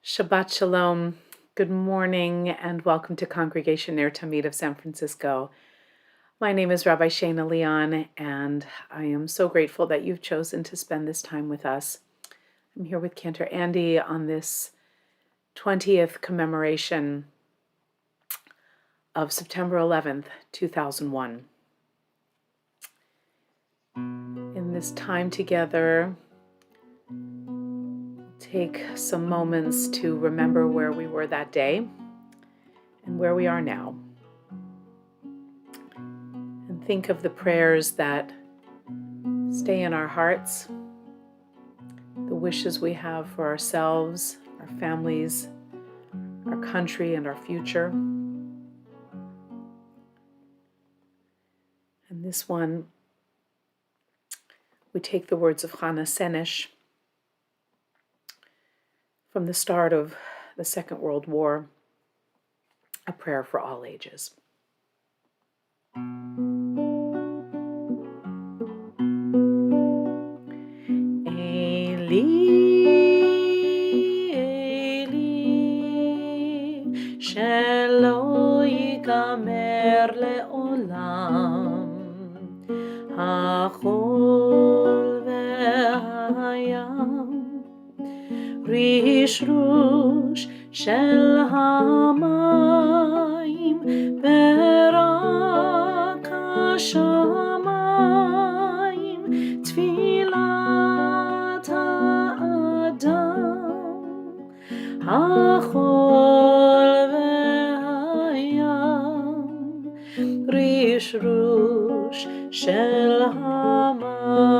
Shabbat Shalom. Good morning and welcome to Congregation NER TAMID of San Francisco. My name is Rabbi Shana Leon, and I am so grateful that you've chosen to spend this time with us. I'm here with Cantor Andy on this 20th commemoration of September 11th, 2001. In this time together, take some moments to remember where we were that day and where we are now. And think of the prayers that stay in our hearts, the wishes we have for ourselves, our families, our country, and our future. And this one, we take the words of Hannah Senesh from the start of the Second World War, a prayer for all ages. Eli, Eli, shelo yigamer le'olam, hachol ve'hayam, רשרוש של המים ברק השמיים תפילת האדם החול והים רשרוש של המים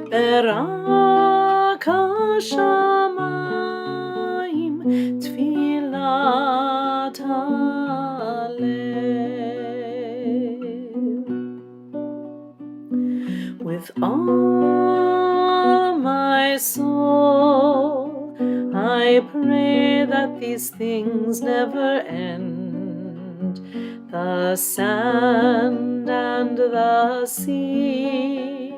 ברק השמיים תפילת הלב. With all my soul I pray that these things never end, the sand and the sea,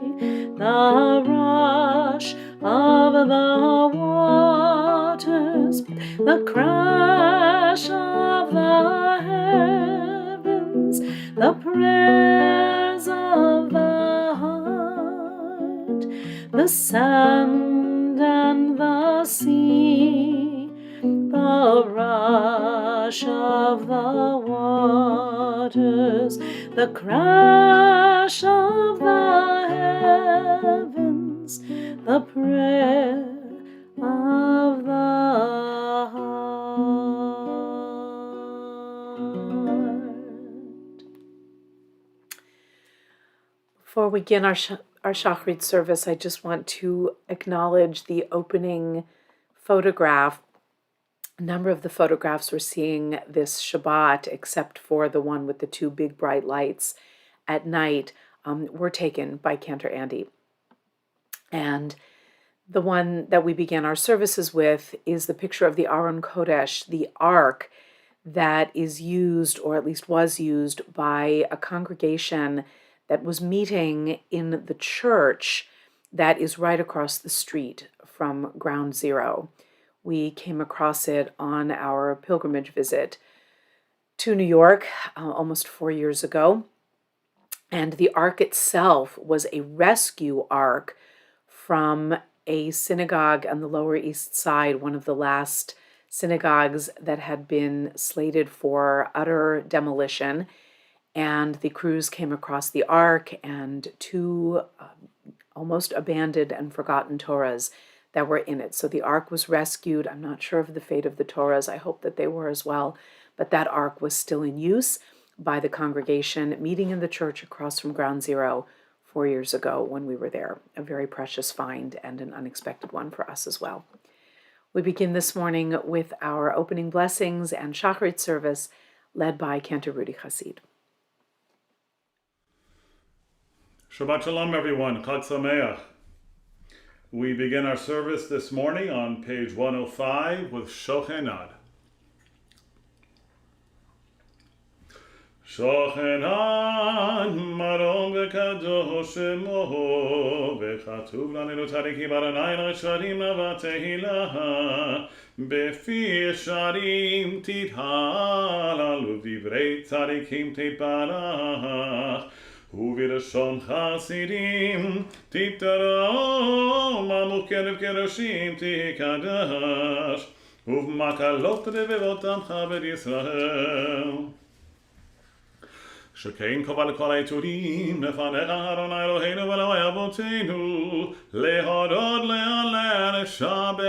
the rush of the waters, the crash of the heavens, the prayers of the heart, the sand and the sea, the rush of the waters, the crash of the heavens, the prayer of the heart. Before we begin our Shachrit service, I just want to acknowledge the opening photograph. A number of the photographs we're seeing this Shabbat, except for the one with the two big bright lights at night, were taken by Cantor Andy. And the one that we began our services with is the picture of the Aron Kodesh, the ark that is used, or at least was used, by a congregation that was meeting in the church that is right across the street from Ground Zero. We came across it on our pilgrimage visit to New York almost 4 years ago. And the ark itself was a rescue ark from a synagogue on the Lower East Side, one of the last synagogues that had been slated for utter demolition. And the crews came across the ark and two almost abandoned and forgotten Torahs that were in it. So the ark was rescued. I'm not sure of the fate of the Torahs. I hope that they were as well. But that ark was still in use by the congregation meeting in the church across from Ground Zero 4 years ago when we were there. A very precious find and an unexpected one for us as well. We begin this morning with our opening blessings and Shachrit service led by Cantor Rudy Chassid. Shabbat Shalom, everyone. Chag Sameach. We begin our service this morning on page 105 with Shochenad. שוכנן מרום וקדוש שמו, וכתוב לנו צדיקים באדוני לשרים לבתהילה, בפי ישרים תתהללו, דברי צדיקים תתברך, ובלשון חסידים תתרום, עמו קרב קדושים תקדש, ובמקלות רבבות עמך בית ישראל. שכן קבע לכל היצורים לפניך אדוני אלוהינו ואלוהי אבותינו, להודות להלל לשבח,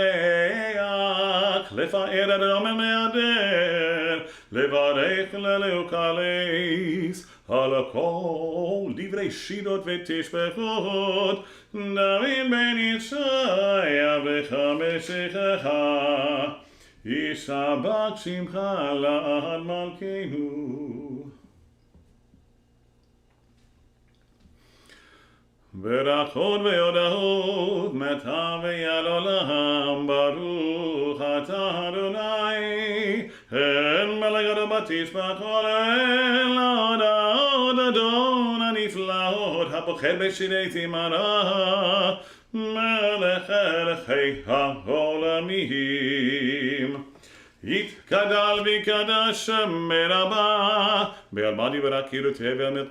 לפאר את רומם להדר, לברך ללהוקלס, על הכל דברי שידות ותשבחות, דוד בן ישעיה וחמשך, ישבח שמך לעד מלכנו. ברכות והודעות מתה ויד עולם, ברוך אתה אדוני, אל מלך הבטיח בכל אל ההודעות אדון הנפלאות, הפוחד בשירי תמרה, מלך אלכי העולמים. יתגדל ויקדש מרבה, בעלמדי ורקירותי ועל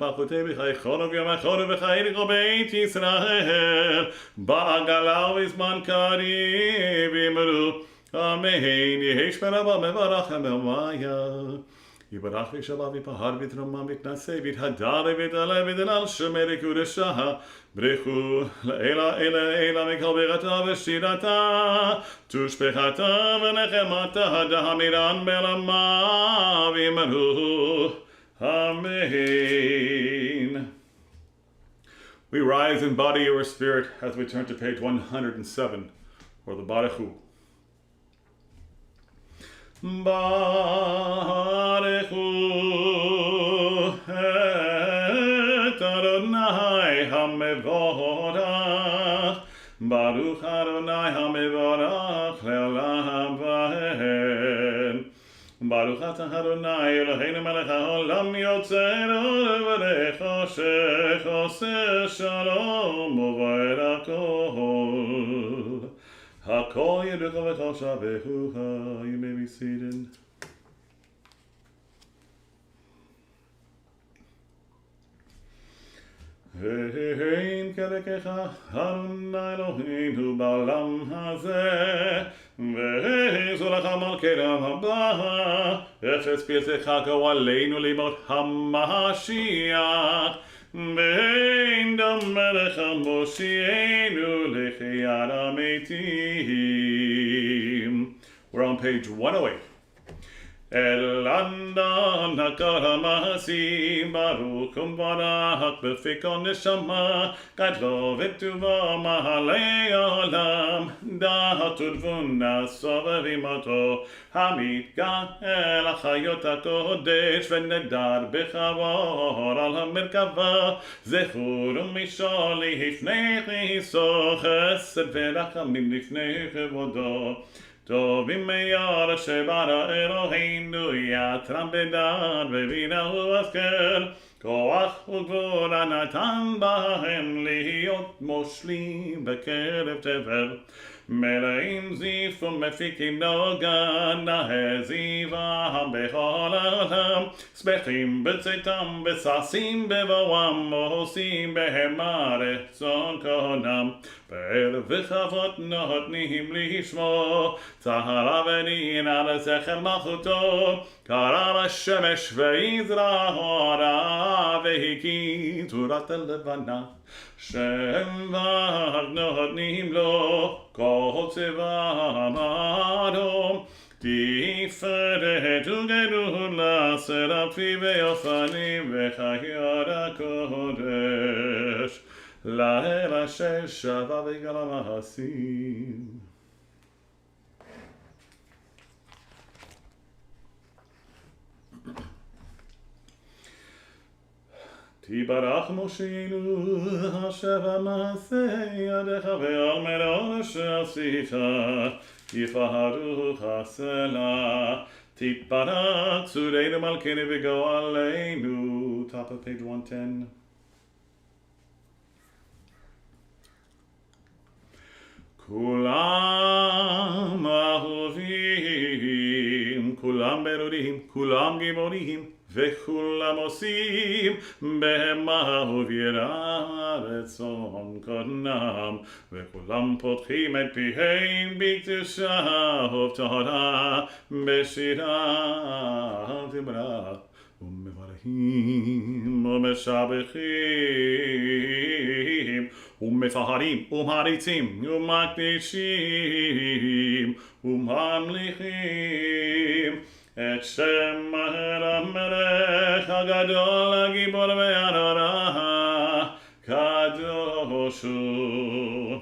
בחיי חורב יום החורב וחייך ובית ישראל, בעגלה ובזמן קריב אמרו, אמן, יהי שמרבה מברך המאמיה. יברך וישבח ויפאר ויתרומם ויתנשא ויתהדר ויתעלה ויתהלל שמי קודשה, ברכו לאלה אלה מכל ברכתה ושירתה, תושבחתה ונחמתה דהמירן בעלמה ואמרו Amen. We rise in body or spirit as we turn to page 107 for the Baruchu. Baruchu et Adonai hamevorach, Baruch Adonai hamevorach le'olam va'ed. Baruch atah Adonai Eloheinu melech haolam yotzer or v'nechosech oseh shalom uvoed hakol. Hakol yeducha v'chol shavehucha. You may be seated. Hein kedekecha Adonai Eloheinu ba'olam hazeh, והעזו לך מלכנו הבא, אפס פרצך גואלנו לימות המשיח, ואין דומה לך מושיענו לחיית המתים. We're on page 108. אל ענן הכל המעשים, ברוך ומבורך בפי כל נשמה, גדלו וטובו מעלי עולם, דעת ותבונה סובבים אותו, המתגאה לחיות הקודש, ונדר בחבור על המרכבה, זכור ומשול לפני כיסו, חסד ורחמים לפני כבודו. טובים מיד שברא אלוהינו, יתרם בדעת בבינה ובהשכל, כוח וגבורה נתן בהם להיות מושלים בקרב תבל, מלאים זיף ומפיקים נוגן, נאה זיווה בכל העולם, שמחים בצאתם וששים בבואם, עושים בהם רצון קונם, פאר וכבוד נותנים לשמו, צהרה ונינה לזכר מלכותו, קרא לשמש ויזרע אורה, והקים צורת הלבנה, שם ור נותנים לו, כל צבא אדום, תפארת וגדולה, שרפי ואופנים וחיות הקודש, לאל אשר שבה וגלה מעשים. תברך מושיענו השב מעשה ידיך ועל מראה שעשית, יפארו הסלע, Titbarak Tzureinu Malkeinu V'Goaleinu. Top of page 110. Kulam ahovim, kulam berodim, kulam giborim, וכולם עושים במה אהוב יראה רצון קודנם, וכולם פותחים את פיהם בקדושה ובטהרה, בשירה ובתמרה, ומברכים ומשבחים ומפארים ומעריצים ומקדישים וממליכים את שם המלך הגדול הגיבור והנורא קדוש הוא.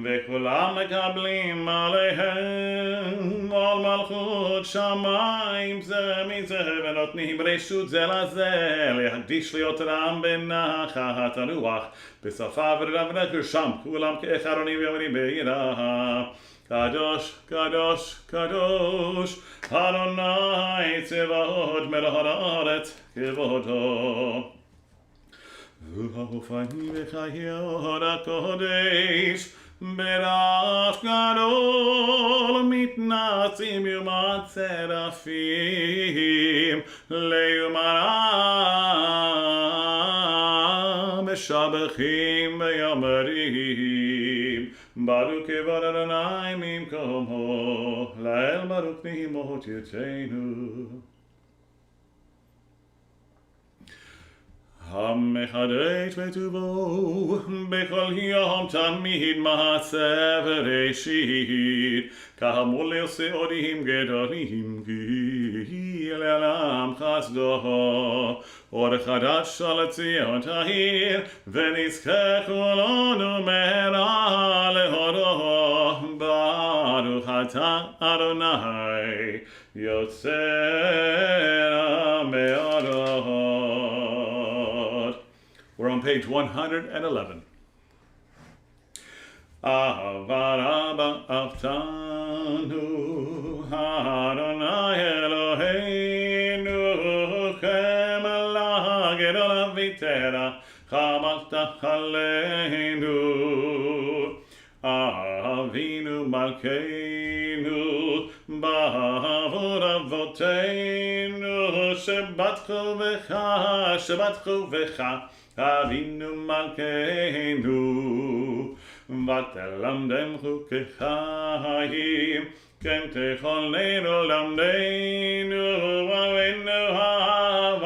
וכולם מקבלים עליהם על מלכות שמיים זה מזה, ונותנים רשות זה לזה להקדיש ליותרם בנחת הרוח בשפה ורב נקרשם, כולם כאחרונים ואומרים ביראה קדוש, קדוש, קדוש, אדוני צבאות מלך הארץ כבודו. והאופנים וחיות הקודש ברעש גדול מתנשאים יומת צרפים ליומרה משבחים ויאמרים ברוך כבוד אדוני ממקומו לאל ברוך נעימות יתנו. המחדש בטובו בכל יום תמיד מעשה בראשית, כאמור לעושים גדולים כי לעולם חסדו. אור חדש על ציון תאיר ונזכה כולנו מהרה להורו. ברוך אתה אדוני יוצר המאורות. We're on page 111. Avaraba aftanu Adonai Eloheinu Chemela Gedola Vitera Chamalta Aleinu Avinu Malkeinu Ba'avur Avoteinu Shabbat Chovecha Shabbat Chovecha Avinu Malkeinu ותלמדם חוקי חיים כן תכוננו למדנו אבינו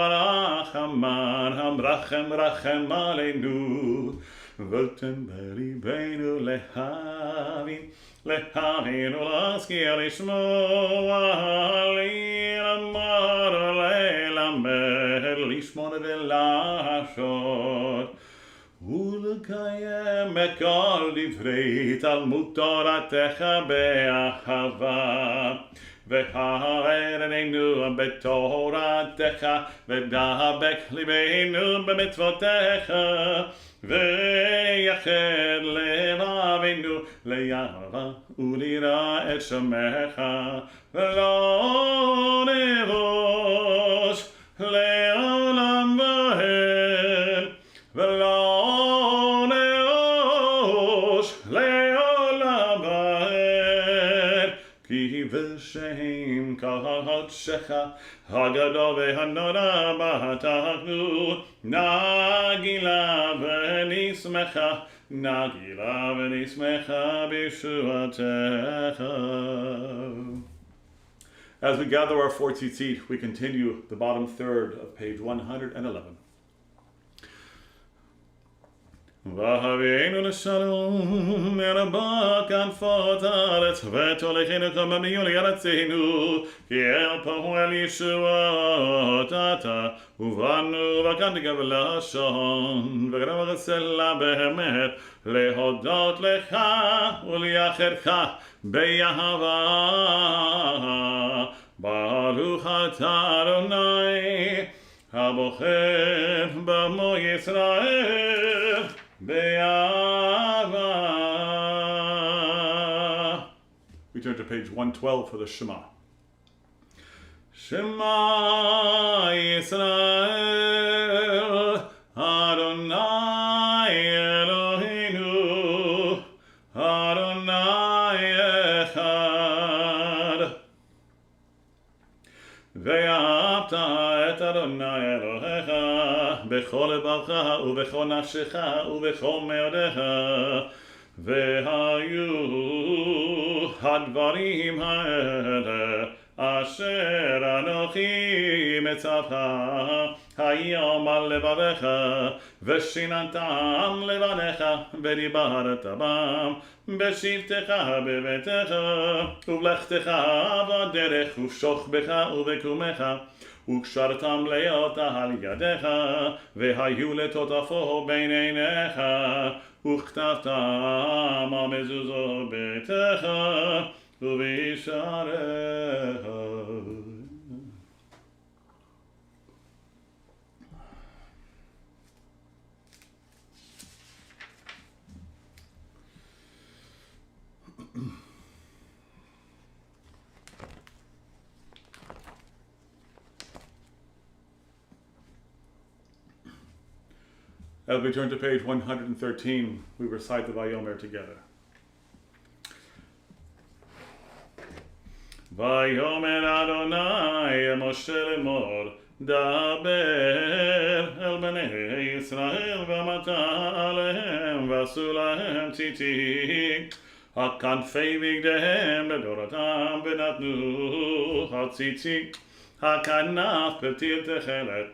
הרחמן המרחם רחם עלינו ותן בליבנו להבין ולהשכיל לשמוע ללמוד וללמד לשמוע ולעשות ולקיים את כל דברי תלמוד תורתך באהבה והאר עינינו בתורתך ודבק ליבנו במצוותיך ויחד לבבינו לאהבה וליראה את שמך ולא נבוש לעולם ועד ולא בשם קודשך הגדול והנורא בתחנו נגילה ונשמחה נגילה ונשמחה בישועתך. As we gather our four tzitzit, we continue the bottom third of page 111. והביאנו לשלום מרבה כנפות הארץ ותוליכנו כממיון לארצנו כי אל פה אל ישועות אתה ובאנו וכאן תגב לשון וגרם וחסלה באמת להודות לך ולייחדך באהבה ברוך אתה אדוני הבוחר במו ישראל באהבה. We turn to page 112 for the Shema. Shema Yisrael, Adonai Eloheinu, Adonai Echad. ואהבת את אדוני אלוהיך בכל לבבך ובכל נפשך ובכל מאודיך, והיו הדברים האלה אשר אנוכי מצווך היום על לבביך, ושיננתם לבניך ודיברת בם בשבתך בביתך ובלכתך בדרך ובשוכבך ובקומך, וקשרתם לאותה על ידיך, והיו לטוטפו בין עיניך, וכתבתם על מזוזות ביתך ובשעריך. As we turn to page 113, we recite the Vayomer together. Vayomer Adonai Moshe lemor, daber el bnei Yisrael v'amata alehem v'asu lahem tzitzit, haknfei bigdehem ledoratam v'natnu hatzitzit, haknaf petil techelet,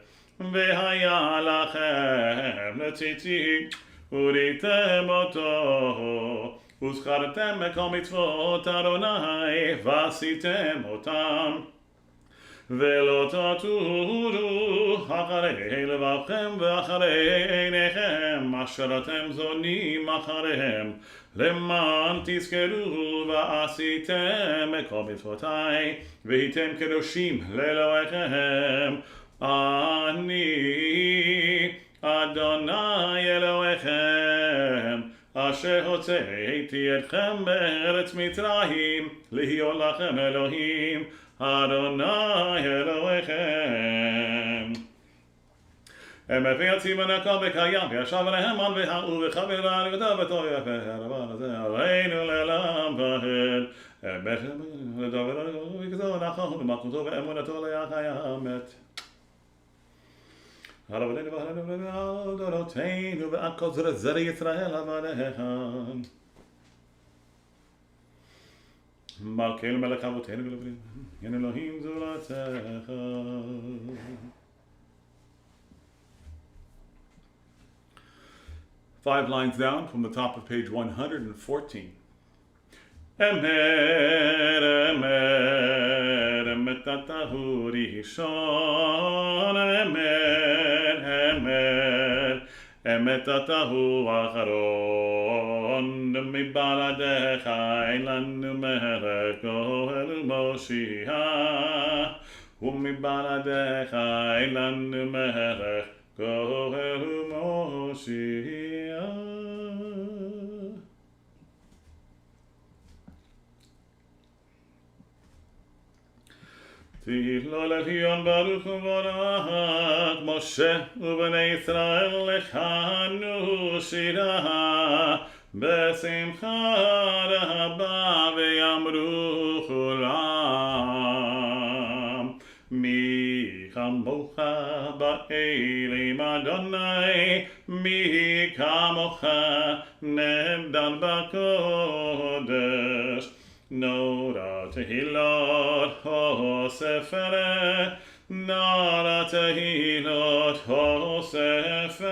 והיה לכם לציצית, וריתם אותו, וזכרתם מכל מצוות אדוני, ועשיתם אותם, ולא תטורו אחרי לבבכם ואחרי עיניכם, אשר אתם זונים אחריהם, למען תזכרו ועשיתם מכל מצוותי, והייתם קדושים לאלוהיכם. אני אדוני אלוהיכם, אשר הוצאתי אתכם בארץ מצרים, להיות לכם אלוהים, אדוני אלוהיכם. מביא הציוון הכל וקיים, וישב עליהם על והוא וחברה לגדול ותויה והרבן הזה עלינו לעולם ועד. אמת לדבר וגזור נחו ומלכותו ואמונתו ליחי האמת. הרבנו והרבנו דורותינו ועד כל זרע ישראל עבדיהם. מלכנו מלך אבותינו ולבנים, אין אלוהים זולתך. Five lines down from the top of page 114. Emer, emer, emet atahu rishon, emer, emer, emet atahu acharon, mibaladecha ein lanu melech goel Moshiach, umibaladecha ein lanu melech goel Moshiach. תהילו לחיון ברוך וברך משה ובני ישראל לכנו שירה בשמחה רבה ויאמרו כולם מי כמוך באלים אדוני מי כמוך נהדר בקודש נורא תהילות הספר, נורא תהילות הספר.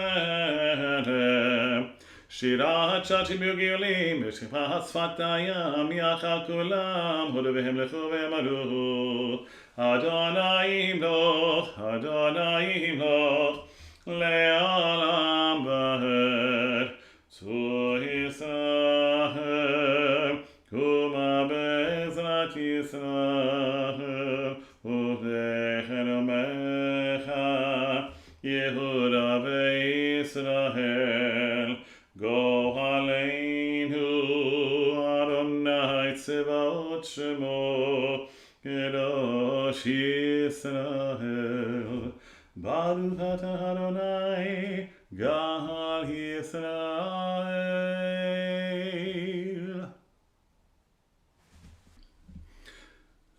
שירת שרתים וגאולים, בשכבת שפתיים, יחד כולם, הודו והמלכו ואמרו, אדוני ימלוך, אדוני ימלוך, לעולם ועד. צור ישראל, קומה בעזרת ישראל, ובדכן עמך, יהודה וישראל, גואלנו, אדוני צבאות שמו, Kedosh Yisrael, Baruch atah Adonai, Gal Yisrael.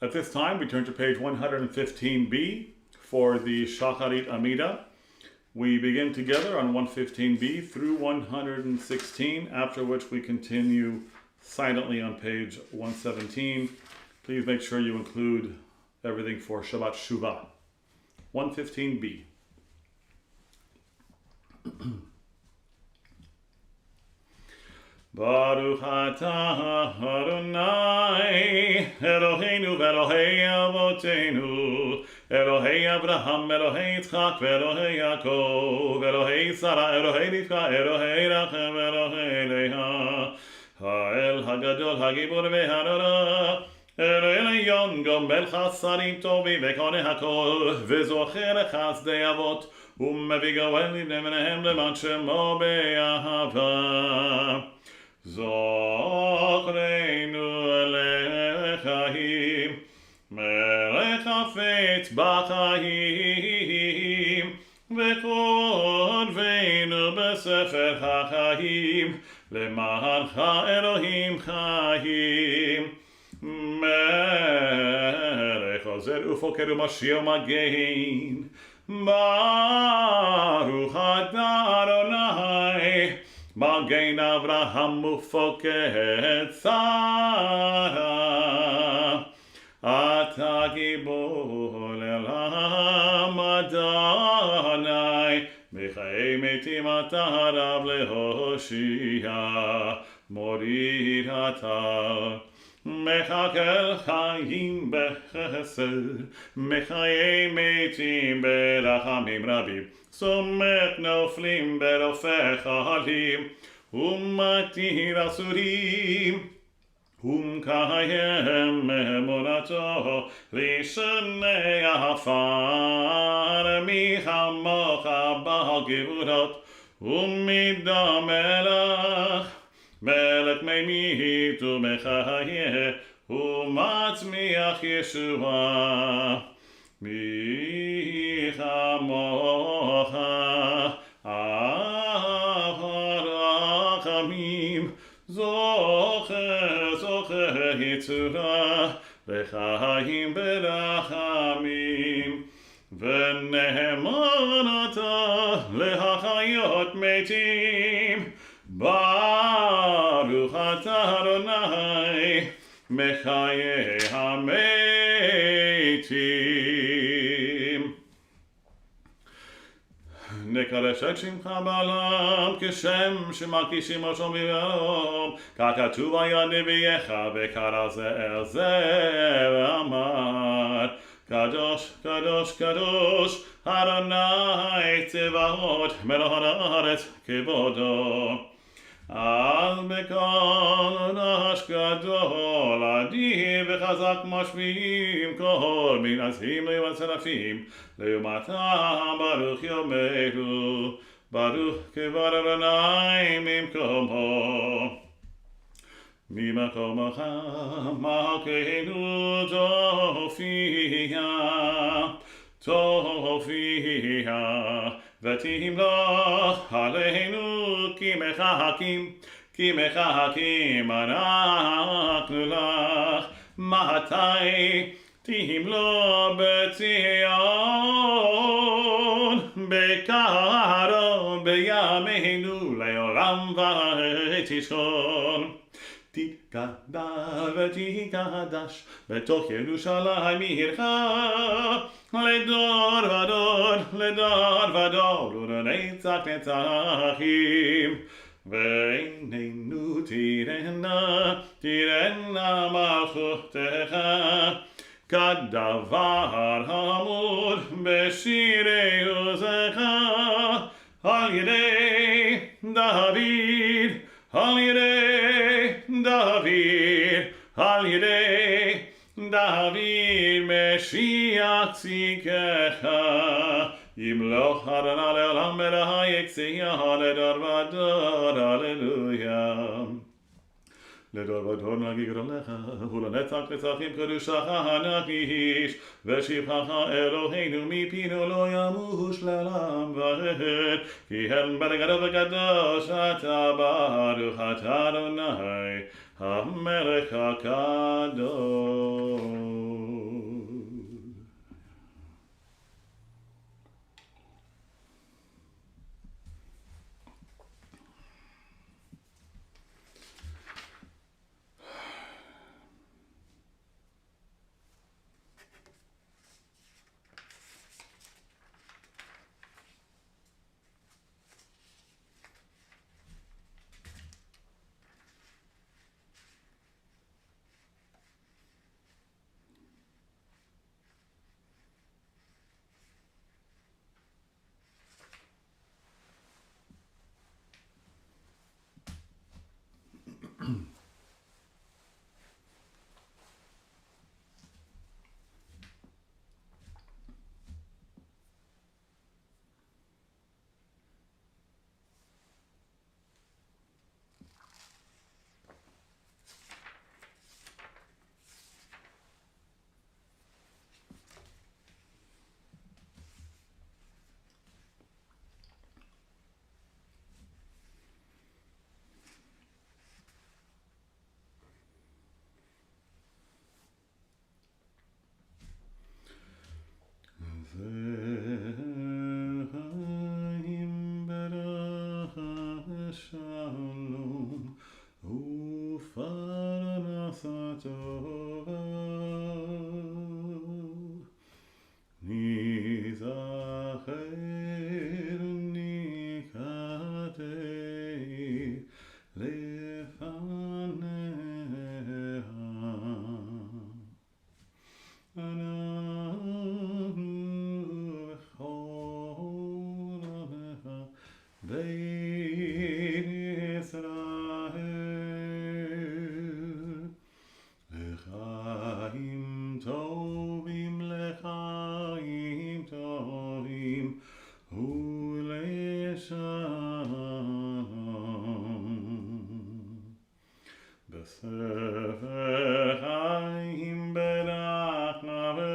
At this time, we turn to page 115b for the Shacharit Amida. We begin together on 115b through 116, after which we continue silently on page 117. Please make sure you include everything for Shabbat Shuvah. 115b. Baruch atah Adonai, Eloheinu v'Elohei Avotenu, Elohei Abraham, Elohei Yitzchak, v'Elohei Yaakov, Elohei Sarah, Elohei Rivka, Elohei Rachem, Elohei Leah, Ha'el Hagadol, Hagibor v'Hanora, Elohei Elyon, Gomel Chasarim Tovim, v'Koneh Hakol, v'Zocher Chasdei Avot, ומביא גואל לבני בניהם למען שמו באהבה. זוכרנו לחיים, מלך חפץ בחיים, וכותבנו בספר החיים, למענך אלוהים חיים. מלך עוזר ופוקר ומשיח ומגן, Baruch atah Adonai, Magen Avraham ufoked Sarah, Ata gibor le'olam Adonai, Mechayei metim ata rav lehoshia, morir ata. מחכל חיים בחסד, מחיי מתים ברחמים רבים, סומך נופלים ברופך עלים, ומתיר אסורים, ומקיים אמונתו לשני עפר, מי כמוך בגבורות, ומדם מלך, מלך ממית ומחיה ומצמיח ישועה. מי כמוך אב הרחמים, זוכר יצורה וחיים ברחמים, ונאמן אתה להחיות מתים. Baruch atah Adonai, mechayei hametim. נקדש את שמך בעולם כשם שמקישים ראשו מבעלום, ככתוב היה נביאך וקרא זה אל זה ואמר, קדוש קדוש קדוש אדוני צבאות מלך הארץ כבודו. על בקול רעש גדול אדיר וחזק משמיעים קול מן הזמרים והצרפים לעומתם ברוך יאמרו ברוך כבוד אדוני ממקומו. ממקומך מלכנו תופיע ותמלוך עלינו כי מחכים אנחנו לך. מתי תמלוך בציון בקרוב בימינו לעולם ותשכון. תתגדל ותתקדש בתוך ירושלים עירך לדור ודור לדור ודור ולנצח נצחים. ועינינו תראנה מלכותך כדבר המור בשירי עוזך על ידי דוד על ידי דוד על ידי דוד משיח צדקך. ימלוך אדוני לעולם ולא יציאה לדור ודור. הללויה. לדור ודור נגיגר לך, ולנצח נצחים קדושך הנגיש, ושבחך אלוהינו מפינו לא ימוש לעולם ועד, כי הם בגדול וקדוש אתה ברוך אתה אדוני, המלך הקדוש. Ve'im beracha v'shalom u'parnasa tova nizacher nikatei lefaneha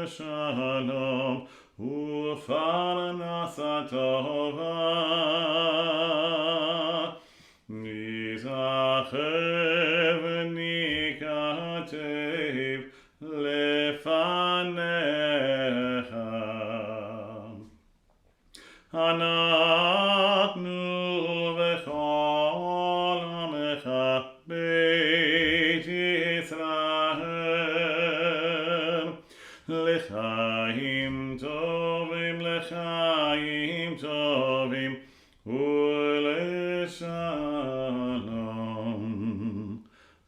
Shalom u'farnasa tova nizacher v'nikatev lefanecha anachnu v'chol amecha beit Yisrael L'chaim tovim u'leshalom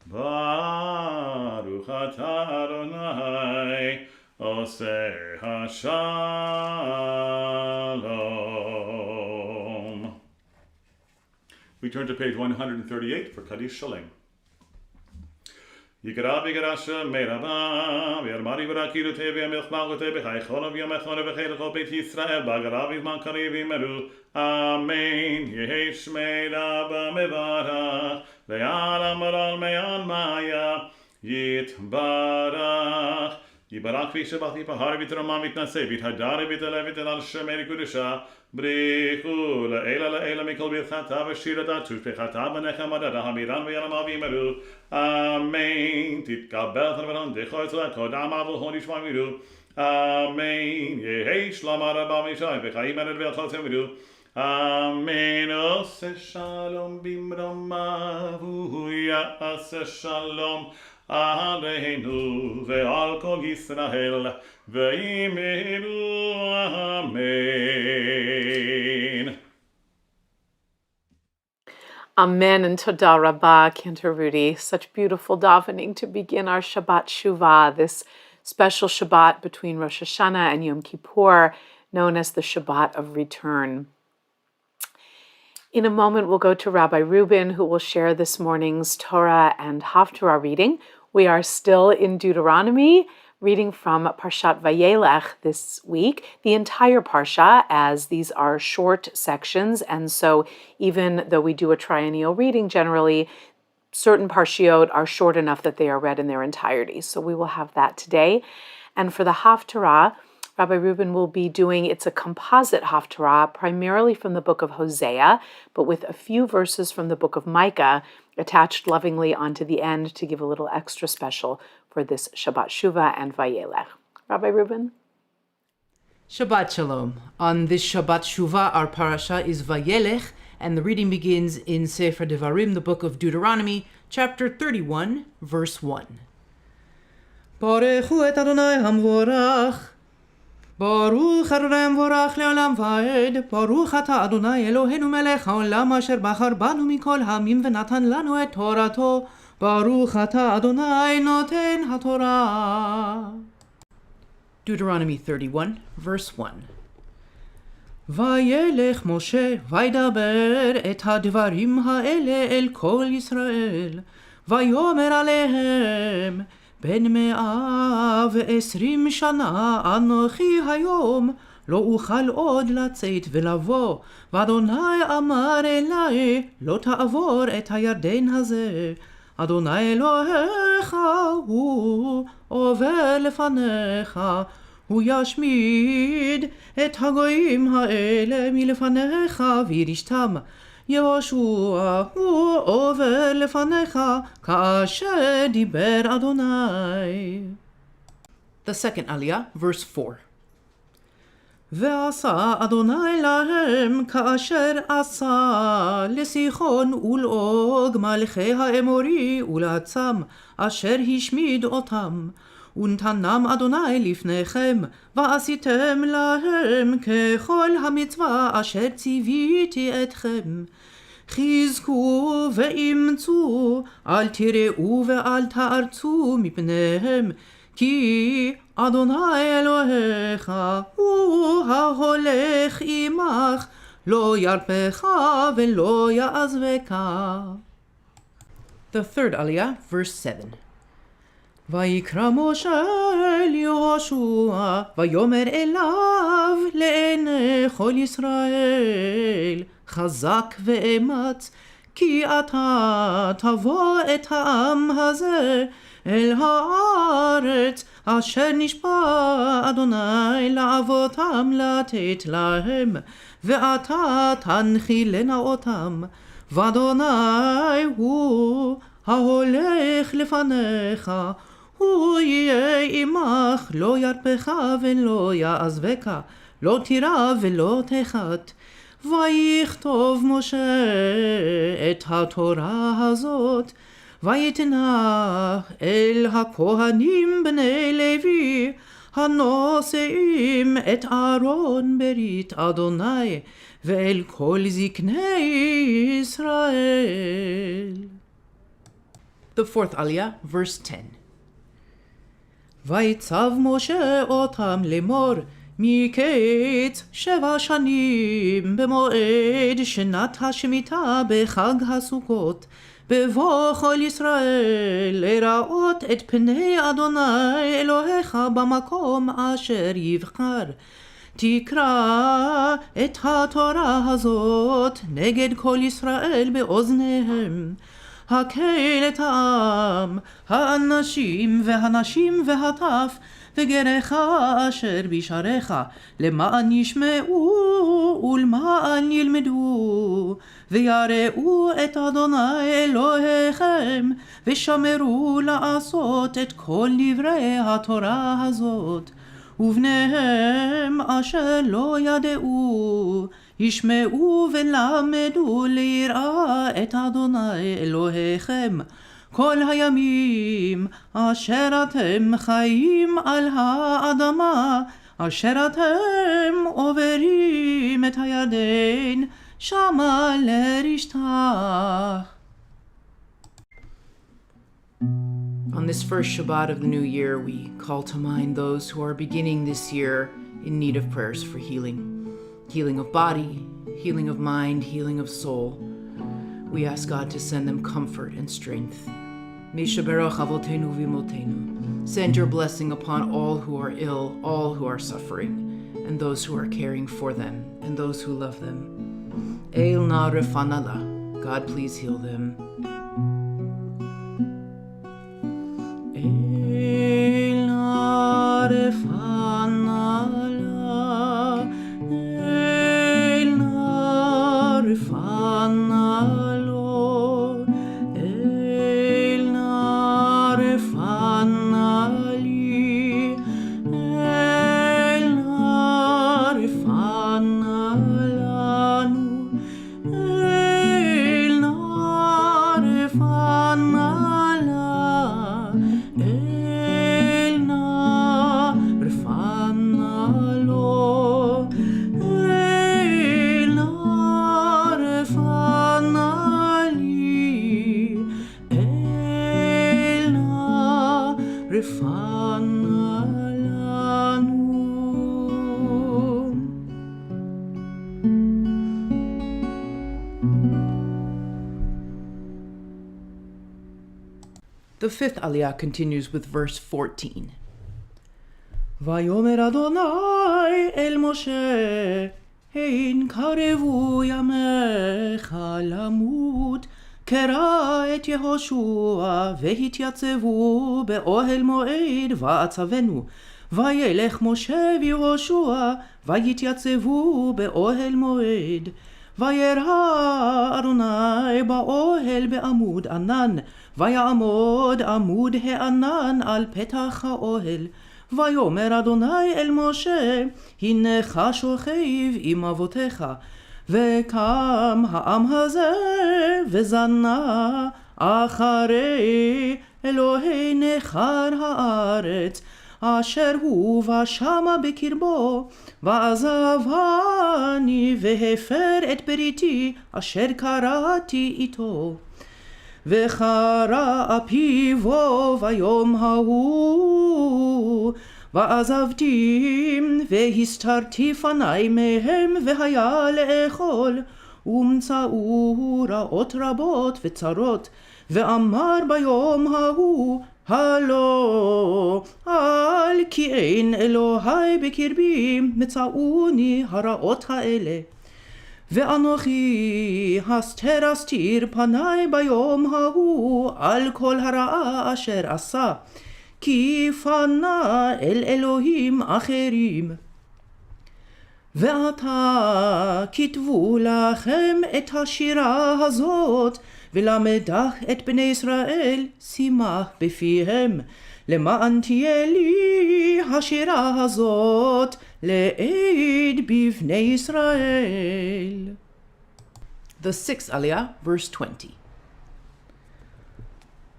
Baruch atah Adonai oseh hashalom. We turn to page 138 for Kaddish Shalem. Yikra b'garasha me'raba v'yarmari v'rakiru tevi amilch malgote b'chaychona v'yamechona v'chaylecho beit Yisrael b'agara v'zman kari v'yimeru Amen Yehi shmei Rabba mevarach ve'alam aral me'an maya yitbarach Yibarach v'yishabach yipahar v'yitramam v'yitnaseh v'yithadar v'yitalev v'yitelal shemei kedusha Brichu le'ela mikol b'chata v'shira datush b'chata v'nechamada hamiran v'yalama v'yimeru Amen. Titkabel Tanavan Dechoy Kodam Avil Honish Miru. Amen. Yehi Shlama Rabba Mishai V'chaim Anad V'alchotem Miru. Amen. Ose Shalom Bimramavu Ya'ase Shalom Aleinu Ve'al Kol Yisrael Ve'imiru. Amen. Amen and Todah Rabbah, Cantor Rudy. Such beautiful davening to begin our Shabbat Shuvah, this special Shabbat between Rosh Hashanah and Yom Kippur, known as the Shabbat of Return. In a moment, we'll go to Rabbi Reuben, who will share this morning's Torah and Haftarah reading. We are still in Deuteronomy, reading from Parshat Vayelech this week, the entire Parsha, as these are short sections, and so even though we do a triennial reading generally, certain parshiot are short enough that they are read in their entirety. So we will have that today. And for the Haftarah, Rabbi Reuben will be doing, it's a composite Haftarah, primarily from the book of Hosea, but with a few verses from the book of Micah attached lovingly onto the end to give a little extra special for this Shabbat Shuvah and Vayelech. Rabbi Reuben? Shabbat Shalom. On this Shabbat Shuvah, our parasha is Vayelech, and the reading begins in Sefer Devarim, the book of Deuteronomy, chapter 31, verse 1. Baruchu et Adonai hamvorach. Baruch Adonai hamvorach le'olam va'ed. Baruch ata Adonai Eloheinu melech ha'olam asher bachar banu mikol ha'amim v'natan lanu et Torato. Baruch ata Adonai noten ha'torah. Deuteronomy 31, verse 1. וילך משה וידבר את הדברים האלה אל כל ישראל ויאמר עליהם בן 120 שנה אנוכי היום לא אוכל עוד לצאת ולבוא ואדוני אמר אלי לא תעבור את הירדן הזה אדוני אלוהיך הוא עובר לפניך הוא ישמיד את הגויים האלה מלפניך וירשתם. יהושע הוא עובר לפניך כאשר דיבר אדוני. The second aliyah, verse 4. ועשה אדוני להם כאשר עשה לסיחון ולעוג מלכי האמורי ולעצם אשר השמיד אותם. ונתנם אדוני לפניכם, ועשיתם להם ככל המצווה אשר ציוויתי אתכם. חזקו ואמצו, אל תיראו ואל תארצו מפניהם, כי אדוני אלוהיך הוא ההולך עמך, לא ירפך ולא יעזבך. The third aliyah, verse 7. ויקרא משה אל יהושע ויאמר אליו לעיני כל ישראל חזק ואמץ כי אתה תבוא את העם הזה אל הארץ אשר נשבע אדוני לאבותם לתת להם ואתה תנחילנה אותם ואדוני הוא ההולך לפניך הוא יהיה עמך, לא ירפך ולא יעזבך, לא תירא ולא תחת. ויכתוב משה את התורה הזאת, ויתנה אל הכהנים בני לוי, הנושאים את ארון ברית אדוני, ואל כל זקני ישראל. The fourth aliyah, verse 10. ויצב משה אותם לאמור מקץ 7 שנים במועד שנת השמיטה בחג הסוכות בבוא כל ישראל לראות את פני אדוני אלוהיך במקום אשר יבחר תקרא את התורה הזאת נגד כל ישראל באוזניהם הקהל את העם, האנשים והנשים והטף, וגרך אשר בשעריך, למען ישמעו ולמען ילמדו, ויראו את אדוני אלוהיכם, ושמרו לעשות את כל דברי התורה הזאת. ובניהם אשר לא ידעו, ישמעו ולמדו ליראה את אדוני אלוהיכם כל הימים אשר אתם חיים על האדמה אשר אתם עוברים את הירדן שמה לרשתך. On this first Shabbat of the new year, we call to mind those who are beginning this year in need of prayers for healing. Healing of body, healing of mind, healing of soul. We ask God to send them comfort and strength. Send your blessing upon all who are ill, all who are suffering, and those who are caring for them, and those who love them. God, please heal them. ענה לנו. The fifth aliyah continues with verse 14. ויאמר אדוני אל משה, הן קרבו ימיך למות, קרא את יהושע והתייצבו באוהל מועד ועצבנו. וילך משה ויהושע ויתייצבו באוהל מועד. וירא אדוני באוהל בעמוד ענן, ויעמוד עמוד הענן על פתח האוהל. ויאמר אדוני אל משה, הנך שוכב עם אבותיך. וקם העם הזה וזנה אחרי אלוהי נכר הארץ, אשר הוא ושמה בקרבו, ועזבני והפר את בריתי אשר קראתי איתו. וחרה פיו ביום ההוא, ועזבתי והסתרתי פני מהם, והיה לאכול, ומצאו רעות רבות וצרות. ואמר ביום ההוא, הלא על כי אין אלוהי בקרבי, מצאוני הרעות האלה. ואנוכי אסתיר פני ביום ההוא על כל הרעה אשר עשה, כי פנה אל אלוהים אחרים. ועתה כתבו לכם את השירה הזאת, ולמדך את בני ישראל שימח בפיהם, למען תהיה לי השירה הזאת לעד בבני ישראל. The sixth aliyah, verse 20.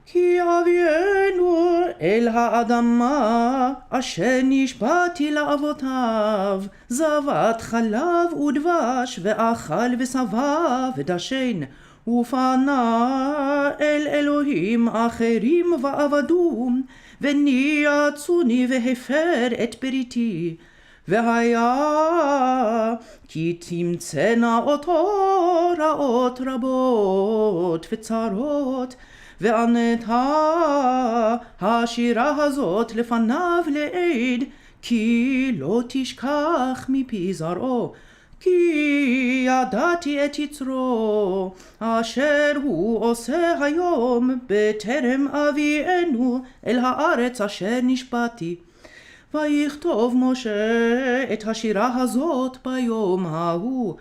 כי אבינו אל האדמה אשר נשבעתי לאבותיו, זבת חלב ודבש, ואכל ושבע ודשן, ופנה אל אלוהים אחרים ועבדום, וניאצוני והפר את בריתי. והיה כי תמצאנה אותו רעות רבות וצרות, וענתה השירה הזאת לפניו לעד, כי לא תשכח מפי זרעו, כי ידעתי את יצרו אשר הוא עושה היום בטרם אבינו אל הארץ אשר נשבעתי. ויכתוב משה את השירה הזאת ביום ההוא,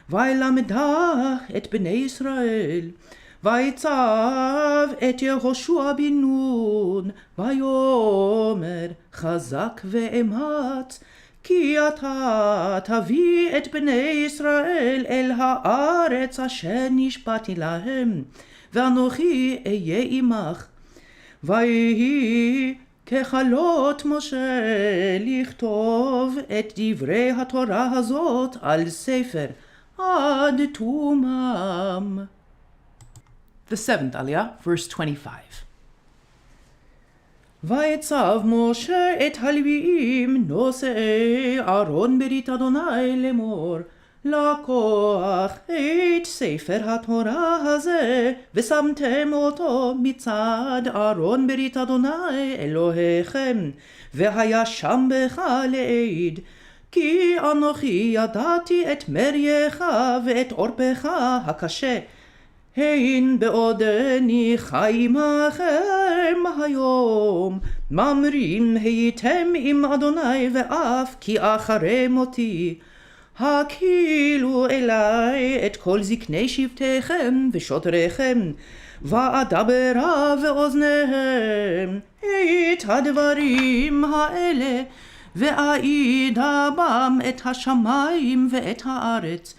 וילמדה את בני ישראל. ויצב את יהושע בן נון, ויאמר חזק ואמץ, כי אתה תביא את בני ישראל אל הארץ אשר נשבעתי להם, ואנוכי אהיה עמך. ויהי ככלות משה לכתוב את דברי התורה הזאת על ספר עד תומם. The seventh aliyah, verse 25. ויצב משה את הלוויים נושאי ארון ברית אדוני לאמור, לקוח את ספר התורה הזה, ושמתם אותו מצד ארון ברית אדוני אלוהיכם, והיה שם בך לעד. כי אנוכי ידעתי את מרייך ואת עורפך הקשה, הן בעודני חי עמכם היום, ממרים הייתם עם אדוני, ואף כי אחרי מותי. הקהילו אלי את כל זקני שבטיכם ושוטריכם, ואדברה באוזניהם את הדברים האלה, ואעידה בם את השמיים ואת הארץ.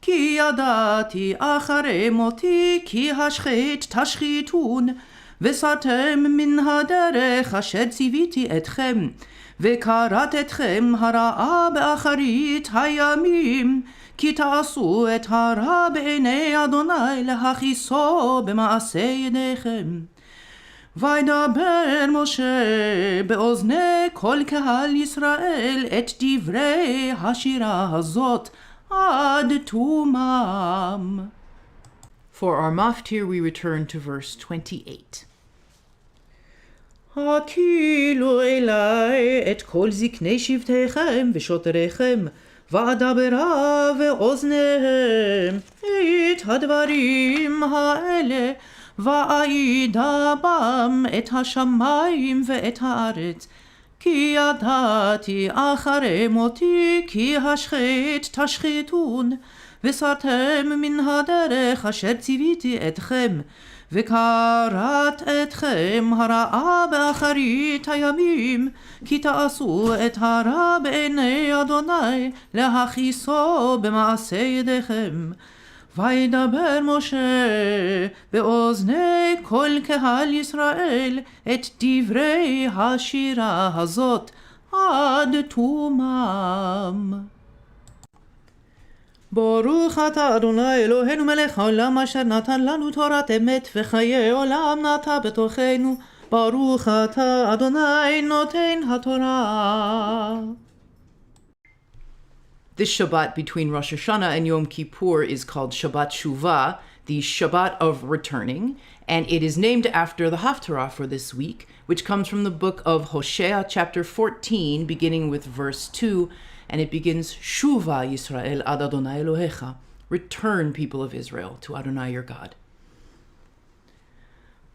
כי ידעתי אחרי מותי כי השחית תשחיתון, וסרתם מן הדרך אשר ציוויתי אתכם, וקראתכם הרעה באחרית הימים, כי תעשו את הרע בעיני אדוני להכיסו במעשה ידיכם. וידבר משה באוזני כל קהל ישראל את דברי השירה הזאת עד תומם. For our maftir we return to verse 28. הקילו אלי את כל זקני שבטיכם ושוטריכם, ואדברה באוזניהם את הדברים האלה, ואעידה בם את השמיים ואת הארץ, כי ידעתי אחרי מותי כי השחית תשחיתון, וסרתם מן הדרך אשר ציוויתי אתכם, וקראת אתכם הרעה באחרית הימים, כי תעשו את הרע בעיני אדוני להכיסו במעשה ידיכם. וידבר משה באוזני כל קהל ישראל את דברי השירה הזאת עד תומם. ברוך אתה אדוני אלוהינו מלך העולם אשר נתן לנו תורת אמת וחיי עולם נטע בתוכנו. ברוך אתה אדוני נותן התורה. This Shabbat between Rosh Hashanah and Yom Kippur is called Shabbat Shuvah, the Shabbat of returning, and it is named after the Haftarah for this week, which comes from the book of Hosea chapter 14, beginning with verse 2, and it begins, Shuvah Yisrael ad Adonai Elohecha, return people of Israel to Adonai your God.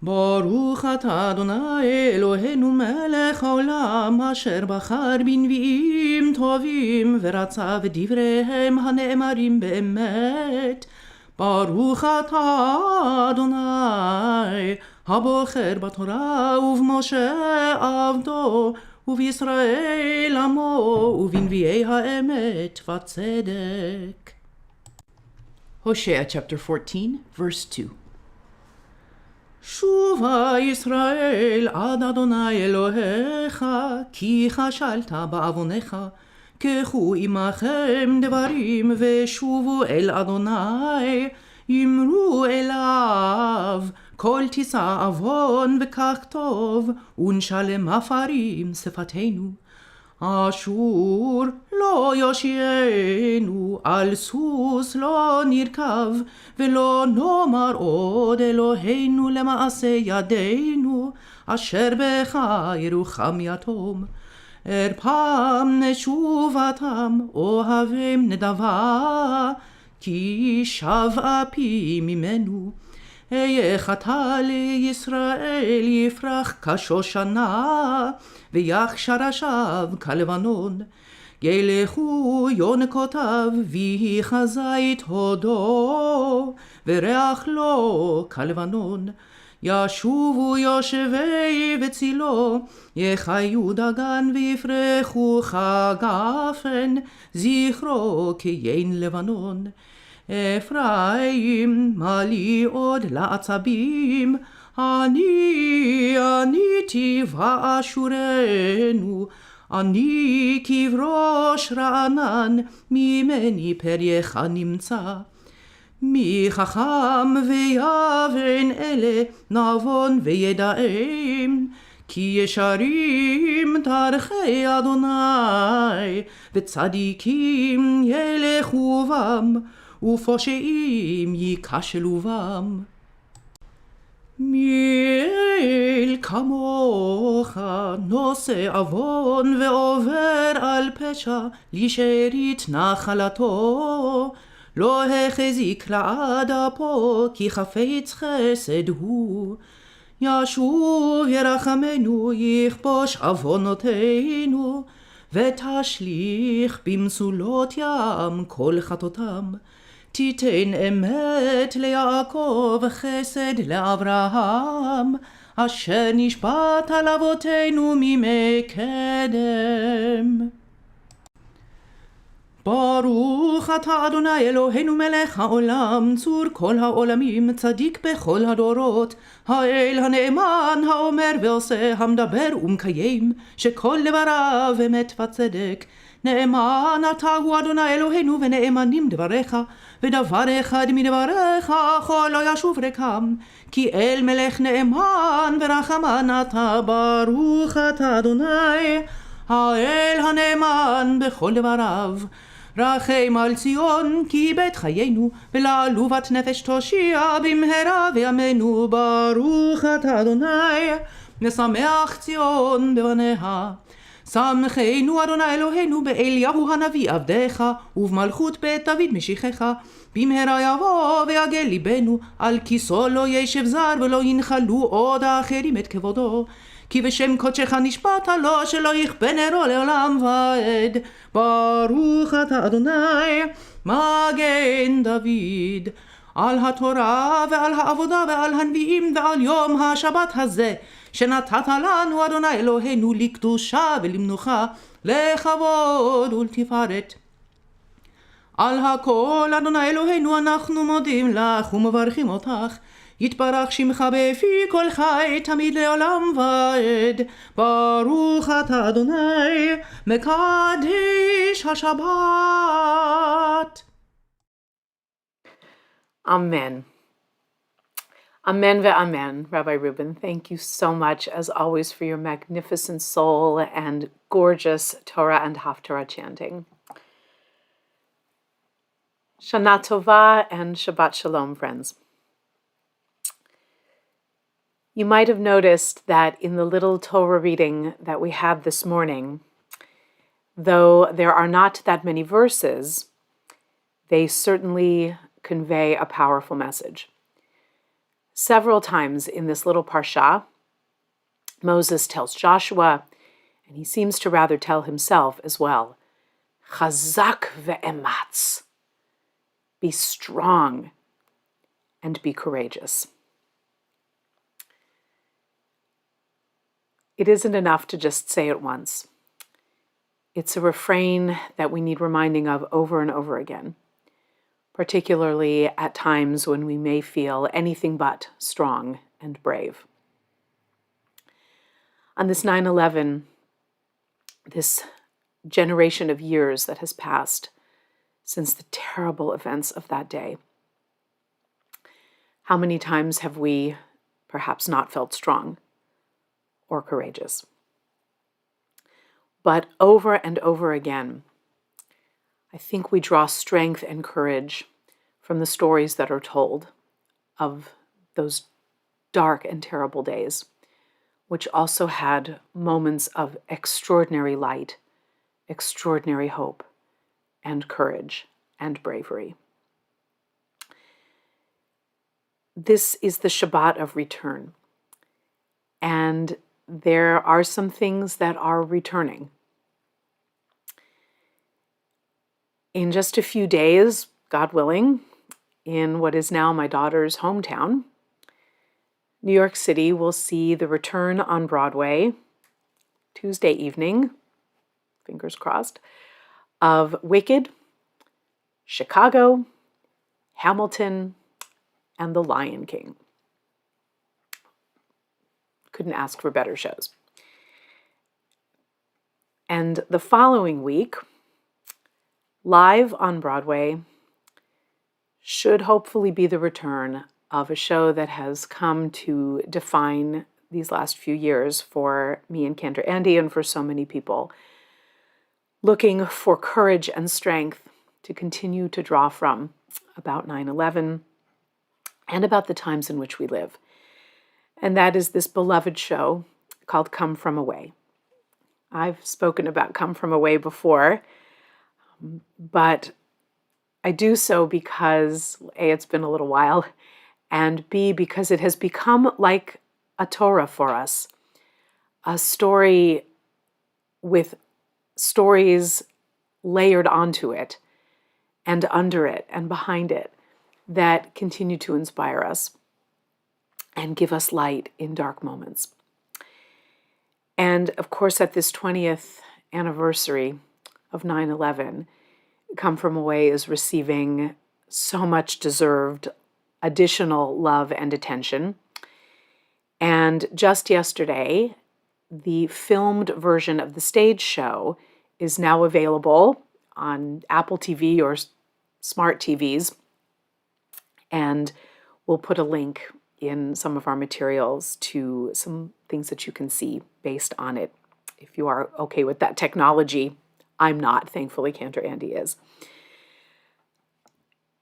ברוך אתה אדוני אלוהינו מלך העולם אשר בחר בנביאים טובים ורצה בדבריהם הנאמרים באמת. ברוך אתה אדוני הבוחר בתורה ובמשה עבדו ובישראל עמו ובנביאי האמת וצדק. Hosea chapter 14 verse 2. שובה ישראל עד אדוני אלוהיך, כי חשלת בעוונך, קחו עמכם דברים ושובו אל אדוני, אמרו אליו, כל תישא עוון וכך טוב, ונשלם עפרים שפתנו. אשור לא יושיענו, על סוס לא נרכב, ולא נאמר עוד אלוהינו למעשה ידינו, אשר בך ירוחם יתום. ארפם נשובתם, אוהבים נדבה, כי שב אפי ממנו. אהיה חטא לישראל יפרח כשושנה, ויח שרשיו כלבנון. ילכו יונקותיו ויהי חזית הודו, וריח לו כלבנון. ישובו יושבי בצילו, יחיו דגן ויפרחו כגפן, זכרו כיין לבנון. אפרים מלי עוד לעצבים, אני טבע אשורנו, אני כבראש רענן, ממני פרייך נמצא. מי חכם ויבן אלה, נבון וידעים, כי ישרים דרכי אדוני, וצדיקים ילכו בם, ופושעים ייכשלו בם. מי אל כמוך נושא עוון ועובר על פשע, לשארית נחלתו, לא החזיק לעד אפו, כי חפץ חסד הוא. ישוב ירחמנו, יכבוש עוונותינו, ותשליך במסולות ים כל חטאותם. תיתן אמת ליעקב, חסד לאברהם, אשר נשבעת על אבותינו מימי קדם. ברוך אתה אדוני אלוהינו מלך העולם, צור כל העולמים, צדיק בכל הדורות, האל הנאמן, האומר ועושה, המדבר ומקיים, שכל דבריו אמת וצדק. נאמן אתה הוא אדוני אלוהינו, ונאמנים דבריך, ודבר אחד מדבריך כל לא ישוב ריקם, כי אל מלך נאמן ורחמן אתה. ברוך אתה אדוני האל הנאמן בכל דבריו. רחם על ציון כי בית חיינו, ולעלובת נפש תושיע במהרה בימינו. ברוך אתה אדוני משמח ציון בבניה. שמחנו אדוני אלוהינו באליהו הנביא עבדך, ובמלכות בית דוד משיחך. במהרה יבוא ויגל ליבנו, על כיסו לא ישב זר, ולא ינחלו עוד האחרים את כבודו. כי בשם קודשך נשבעת לו, שלא יכבה נרו לעולם ועד. ברוך אתה אדוני מגן דוד. על התורה ועל העבודה ועל הנביאים ועל יום השבת הזה, שנתת לנו אדוני אלוהינו לקדושה ולמנוחה, לכבוד ולתפארת. על הכל אדוני אלוהינו אנחנו מודים לך ומברכים אותך. יתברך שמך בפי כל חי תמיד לעולם ועד. ברוך אתה אדוני מקדש השבת. Amen. Amen ve'amen. Rabbi Reuben, thank you so much, as always, for your magnificent soul and gorgeous Torah and Haftarah chanting. Shana Tova and Shabbat Shalom, friends. You might have noticed that in the little Torah reading that we had this morning, though there are not that many verses, they certainly convey a powerful message. Several times in this little parsha, Moses tells Joshua, and he seems to rather tell himself as well, Chazak ve'ematz, be strong and be courageous. It isn't enough to just say it once. It's a refrain that we need reminding of over and over again, particularly at times when we may feel anything but strong and brave. On this 9/11, this generation of years that has passed since the terrible events of that day, how many times have we perhaps not felt strong or courageous? But over and over again, I think we draw strength and courage from the stories that are told of those dark and terrible days, which also had moments of extraordinary light, extraordinary hope, and courage and bravery. This is the Shabbat of return, and there are some things that are returning. In just a few days, God willing, in what is now my daughter's hometown, New York City will see the return on Broadway, Tuesday evening, fingers crossed, of Wicked, Chicago, Hamilton, and The Lion King. Couldn't ask for better shows. And the following week, live on Broadway, should hopefully be the return of a show that has come to define these last few years for me and Cantor Andy and for so many people, looking for courage and strength to continue to draw from about 9/11 and about the times in which we live. And that is this beloved show called Come From Away. I've spoken about Come From Away before, but I do so because A, it's been a little while, and B, because it has become like a Torah for us, a story with stories layered onto it and under it and behind it that continue to inspire us and give us light in dark moments. And of course, at this 20th anniversary of 9/11, Come From Away is receiving so much deserved additional love and attention. And just yesterday, the filmed version of the stage show is now available on Apple TV or smart TVs. And we'll put a link in some of our materials to some things that you can see based on it. If you are okay with that technology, I'm not. Thankfully, Cantor Andy is.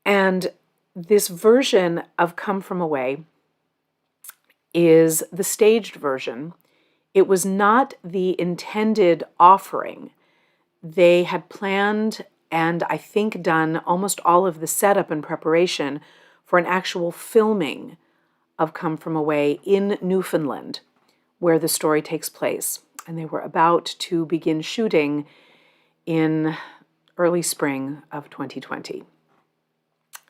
And this version of Come From Away is the staged version. It was not the intended offering. They had planned and I think done almost all of the setup and preparation for an actual filming of Come From Away in Newfoundland, where the story takes place. And they were about to begin shooting in early spring of 2020.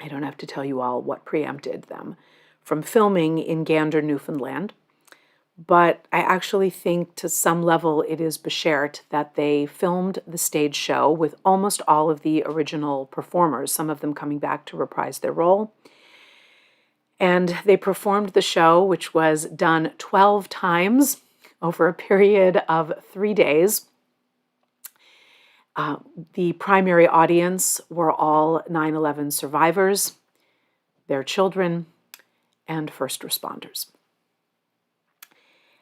I don't have to tell you all what preempted them from filming in Gander, Newfoundland, but I actually think to some level it is beshert that they filmed the stage show with almost all of the original performers, some of them coming back to reprise their role. And they performed the show, which was done 12 times over a period of 3 days. The primary audience were all 9/11 survivors, their children, and first responders.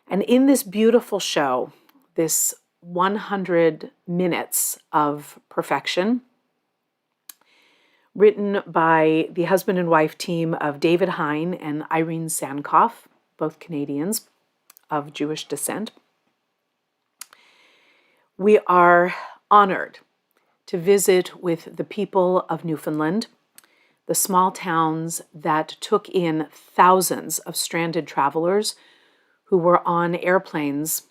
And in this beautiful show, this 100 minutes of perfection, written by the husband and wife team of David Hine and Irene Sankoff, both Canadians of Jewish descent, we are honored to visit with the people of Newfoundland, the small towns that took in thousands of stranded travelers who were on airplanes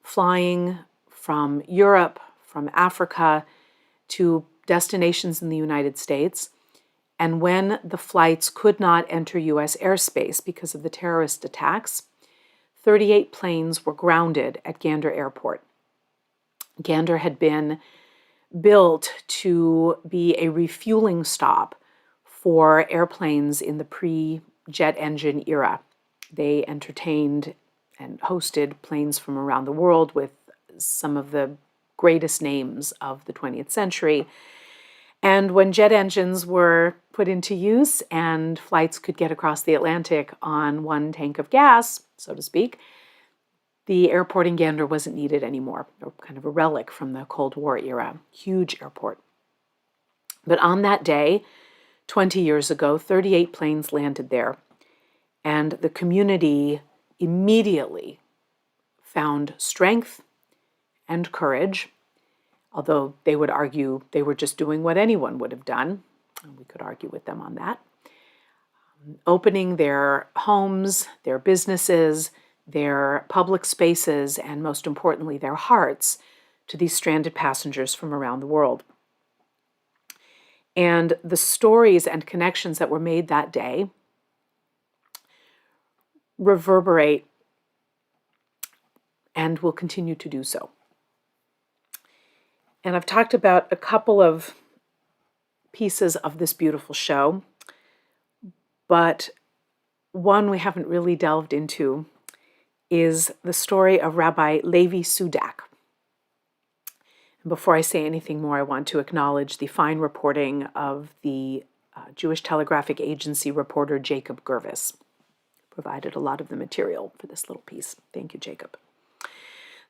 flying from Europe, from Africa, to destinations in the United States. And when the flights could not enter U.S. airspace because of the terrorist attacks, 38 planes were grounded at Gander Airport. Gander had been built to be a refueling stop for airplanes in the pre-jet engine era. They entertained and hosted planes from around the world with some of the greatest names of the 20th century. And when jet engines were put into use and flights could get across the Atlantic on one tank of gas, so to speak, the airport in Gander wasn't needed anymore, or kind of a relic from the Cold War era. Huge airport. But on that day, 20 years ago, 38 planes landed there, and the community immediately found strength and courage, although they would argue they were just doing what anyone would have done, and we could argue with them on that, opening their homes, their businesses, their public spaces, and most importantly, their hearts to these stranded passengers from around the world. And the stories and connections that were made that day reverberate and will continue to do so. And I've talked about a couple of pieces of this beautiful show, but one we haven't really delved into is the story of Rabbi Levi Sudak. And before I say anything more, I want to acknowledge the fine reporting of the Jewish Telegraphic Agency reporter Jacob Gervis. Provided a lot of the material for this little piece. Thank you, Jacob.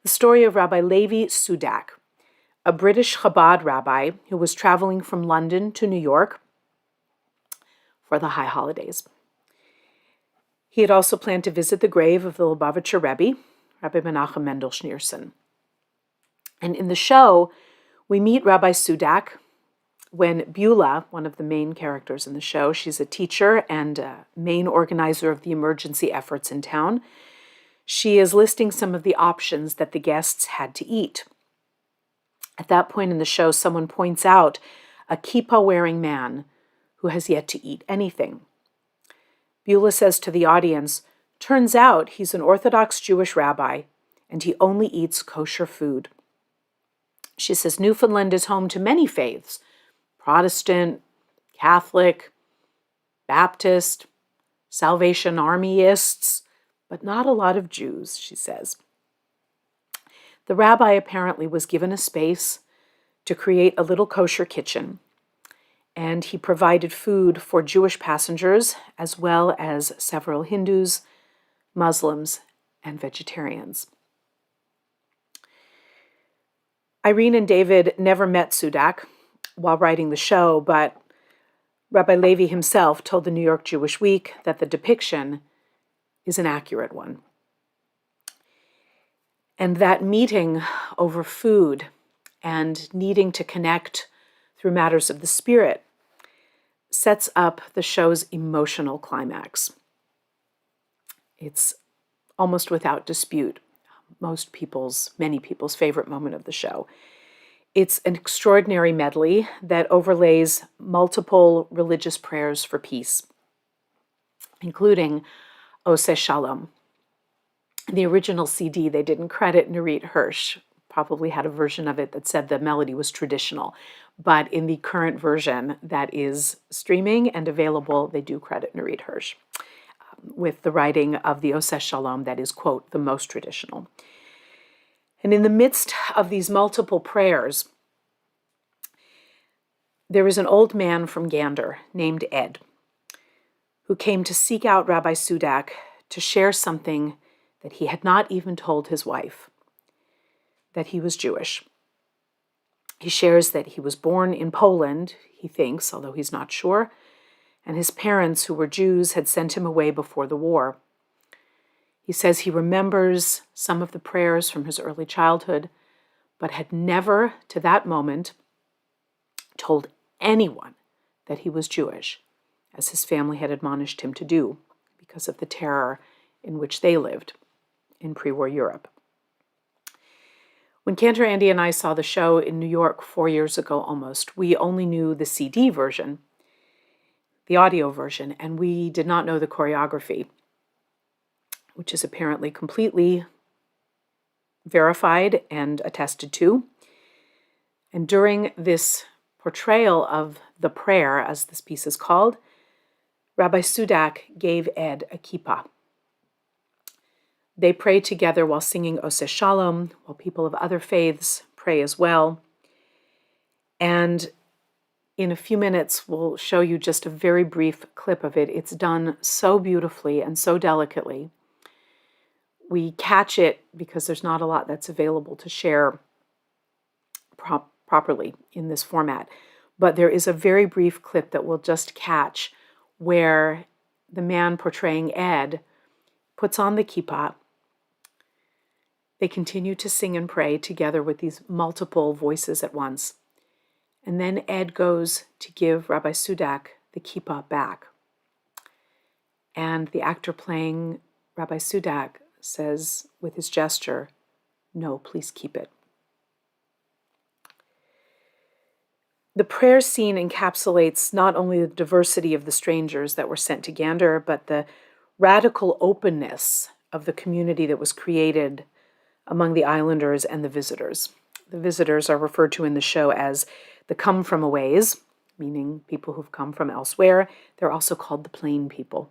The story of Rabbi Levi Sudak, a British Chabad rabbi who was traveling from London to New York for the high holidays. He had also planned to visit the grave of the Lubavitcher Rebbe, Rabbi Menachem Mendel Schneerson. And in the show, we meet Rabbi Sudak when Beulah, one of the main characters in the show, she's a teacher and a main organizer of the emergency efforts in town. She is listing some of the options that the guests had to eat. At that point in the show, someone points out a kippah-wearing man who has yet to eat anything. Beulah says to the audience, "Turns out he's an Orthodox Jewish rabbi, and he only eats kosher food." She says Newfoundland is home to many faiths, Protestant, Catholic, Baptist, Salvation Armyists, but not a lot of Jews, she says. The rabbi apparently was given a space to create a little kosher kitchen, and he provided food for Jewish passengers as well as several Hindus, Muslims, and vegetarians. Irene and David never met Sudak while writing the show, but Rabbi Levi himself told the New York Jewish Week that the depiction is an accurate one. And that meeting over food and needing to connect through matters of the spirit sets up the show's emotional climax. It's almost without dispute many people's favorite moment of the show. It's an extraordinary medley that overlays multiple religious prayers for peace, including Oseh Shalom. In the original CD, they didn't credit Nurit Hirsch, probably had a version of it that said the melody was traditional. But in the current version that is streaming and available, they do credit Nurit Hirsch with the writing of the Oseh Shalom that is, quote, the most traditional. And in the midst of these multiple prayers, there is an old man from Cantor named Ed who came to seek out Rabbi Sudak to share something that he had not even told his wife, that he was Jewish. He shares that he was born in Poland, he thinks, although he's not sure, and his parents, who were Jews, had sent him away before the war. He says he remembers some of the prayers from his early childhood, but had never, to that moment, told anyone that he was Jewish, as his family had admonished him to do because of the terror in which they lived in pre-war Europe. When Cantor, Andy, and I saw the show in New York 4 years ago almost, we only knew the CD version, the audio version, and we did not know the choreography, which is apparently completely verified and attested to. And during this portrayal of the prayer, as this piece is called, Rabbi Sudak gave Ed a kippah. They pray together while singing Oseh Shalom, while people of other faiths pray as well. And in a few minutes, we'll show you just a very brief clip of it. It's done so beautifully and so delicately. We catch it because there's not a lot that's available to share properly in this format. But there is a very brief clip that we'll just catch where the man portraying Ed puts on the kippah. They continue to sing and pray together with these multiple voices at once. And then Ed goes to give Rabbi Sudak the kippah back. And the actor playing Rabbi Sudak says with his gesture, "No, please keep it." The prayer scene encapsulates not only the diversity of the strangers that were sent to Cantor, but the radical openness of the community that was created among the islanders and the visitors. The visitors are referred to in the show as the come-from-aways, meaning people who've come from elsewhere. They're also called the plain people,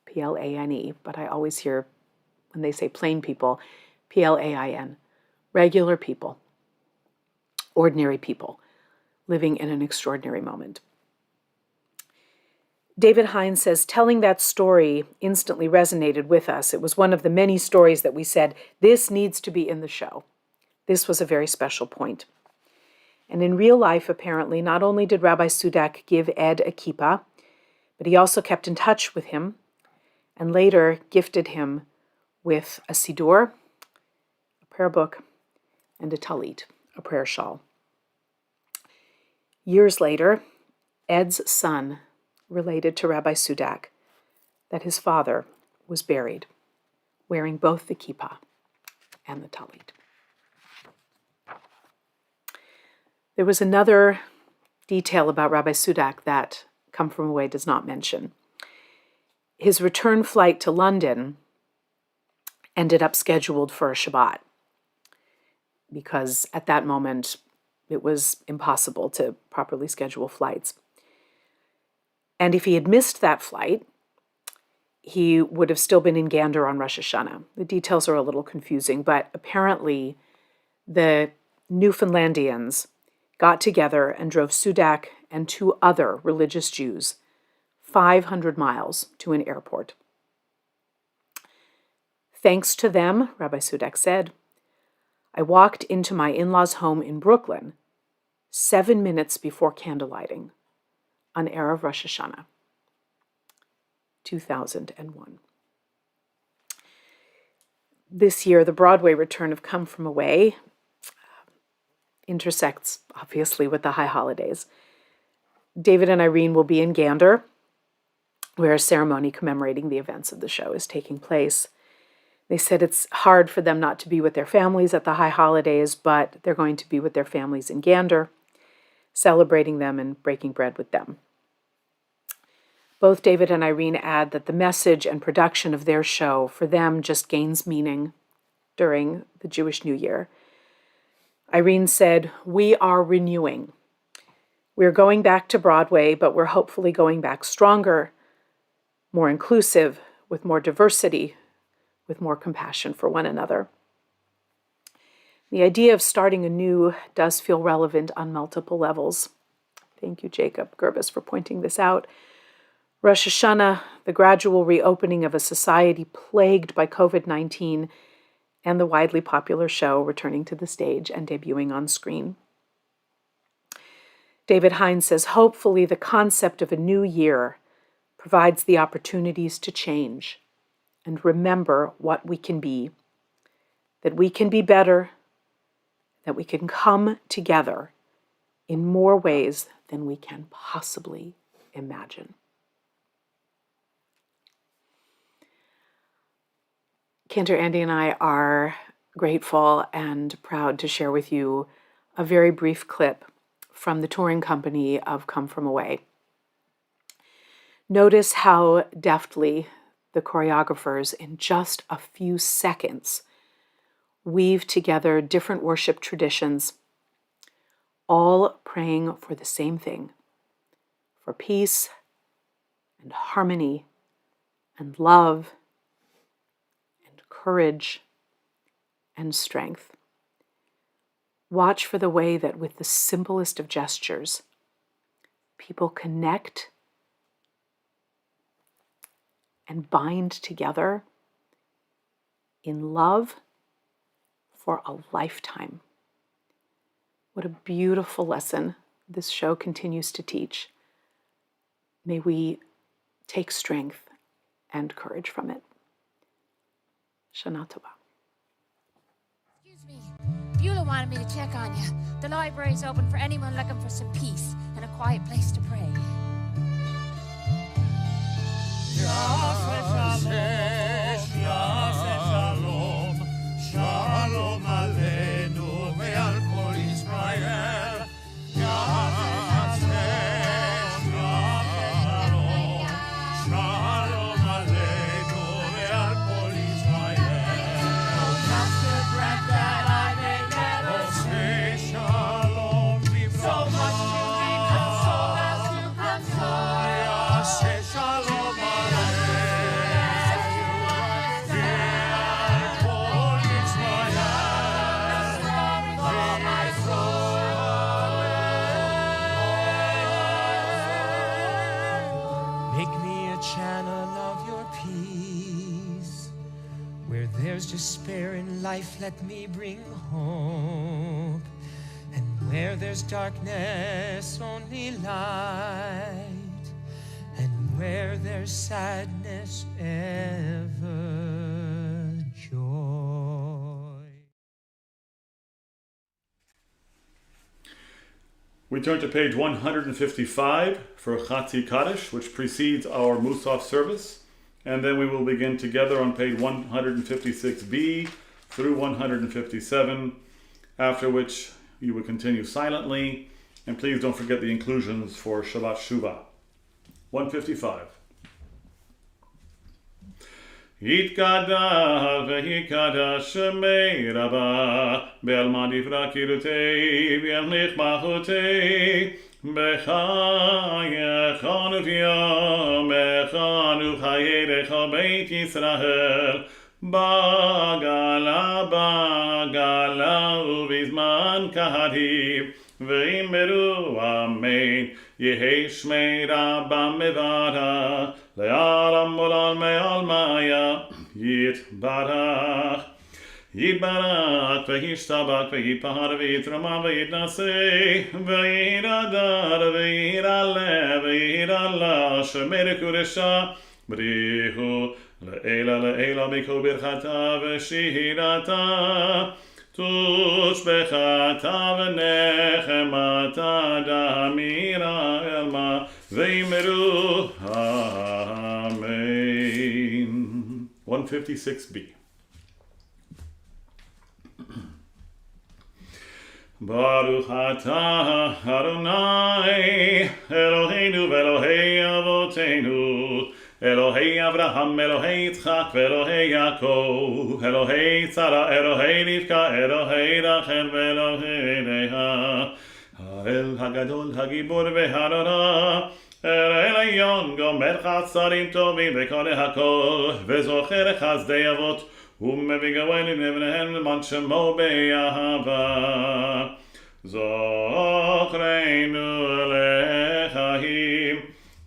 P-L-A-N-E, but I always hear when they say plain people, P-L-A-I-N, regular people, ordinary people, living in an extraordinary moment. David Hines says, telling that story instantly resonated with us. It was one of the many stories that we said, this needs to be in the show. This was a very special point. And in real life, apparently, not only did Rabbi Sudak give Ed a kippah, but he also kept in touch with him and later gifted him with a siddur, a prayer book, and a talit, a prayer shawl. Years later, Ed's son related to Rabbi Sudak that his father was buried wearing both the kippah and the talit. There was another detail about Rabbi Sudak that Come From Away does not mention. His return flight to London ended up scheduled for a Shabbat because at that moment it was impossible to properly schedule flights. And if he had missed that flight, he would have still been in Gander on Rosh Hashanah. The details are a little confusing, but apparently the Newfoundlandians got together and drove Sudak and 2 other religious Jews 500 miles to an airport. Thanks to them, Rabbi Sudak said, I walked into my in-laws' home in Brooklyn 7 minutes before candlelighting on Erev Rosh Hashanah, 2001. This year, the Broadway return of Come From Away intersects, obviously, with the high holidays. David and Irene will be in Gander, where a ceremony commemorating the events of the show is taking place. They said it's hard for them not to be with their families at the high holidays, but they're going to be with their families in Gander, celebrating them and breaking bread with them. Both David and Irene add that the message and production of their show for them just gains meaning during the Jewish New Year. Irene said, "We are renewing. We're going back to Broadway, but we're hopefully going back stronger, more inclusive, with more diversity, with more compassion for one another." The idea of starting anew does feel relevant on multiple levels. Thank you, Jacob Gerbis, for pointing this out. Rosh Hashanah, the gradual reopening of a society plagued by COVID-19, and the widely popular show returning to the stage and debuting on screen. David Hines says, hopefully the concept of a new year provides the opportunities to change and remember what we can be, that we can be better, that we can come together in more ways than we can possibly imagine. Cantor, Andy, and I are grateful and proud to share with you a very brief clip from the touring company of Come From Away. Notice how deftly the choreographers, in just a few seconds, weave together different worship traditions, all praying for the same thing, for peace and harmony and love and courage and strength. Watch for the way that with the simplest of gestures, people connect and bind together in love for a lifetime. What a beautiful lesson this show continues to teach. May we take strength and courage from it. Shana Tova. Excuse me. Beulah wanted me to check on you. The library's open for anyone looking for some peace and a quiet place to pray. Shalom aleinu ve'al kol Yisrael. Shalom aleinu ve'al kol Yisrael. That's the bread that I may never say shalom b'bracha. So much to give and so as to console. Say shalom there's despair in life, let me bring hope. And where there's darkness, only light. And where there's sadness, ever joy. We turn to page 155 for Chatzi Kaddish, which precedes our Musaf service. And then we will begin together on page 156b through 157, after which you will continue silently. And please don't forget the inclusions for Shabbat Shuvah. 155. יתגדל ויקדש שמי רבה, בעלמא דברה קילותי, וימליך מלכותי, בחייך וביומך ובחייך בית ישראל, בגלה ובזמן קריב, ואמרו אמן, יהי שמי רבה מברך, לעולם עולם מעלמיה יתברך. יתברך וישתבח ויתפאר ויתרומם ויתנשא וירדר וירעלה וירעלה שמי קודשה בריחו לעילא מכל ברכתה ושירתה תושבחתה ונחמתה דמירה אלמה ואמרו אמן. 156b. Baruch atah Adonai Eloheinu ve'Elohei Avotenu Elohei Avraham, Elohei Yitzchak, ve'Elohei Yaakov, Elohei Tzara, Elohei Rivka, Elohei Rachel, ve'Elohei Leah, Ha'el Hagadol, Hagibor ve'Hanora, El Elyon, Gomer Chatzarim Tovim, ve'Koneh Hakol, ve'Zocher Chazdei Avot, ומביא גאוונים לבניהם למען שמו באהבה. זוכרנו לחיים,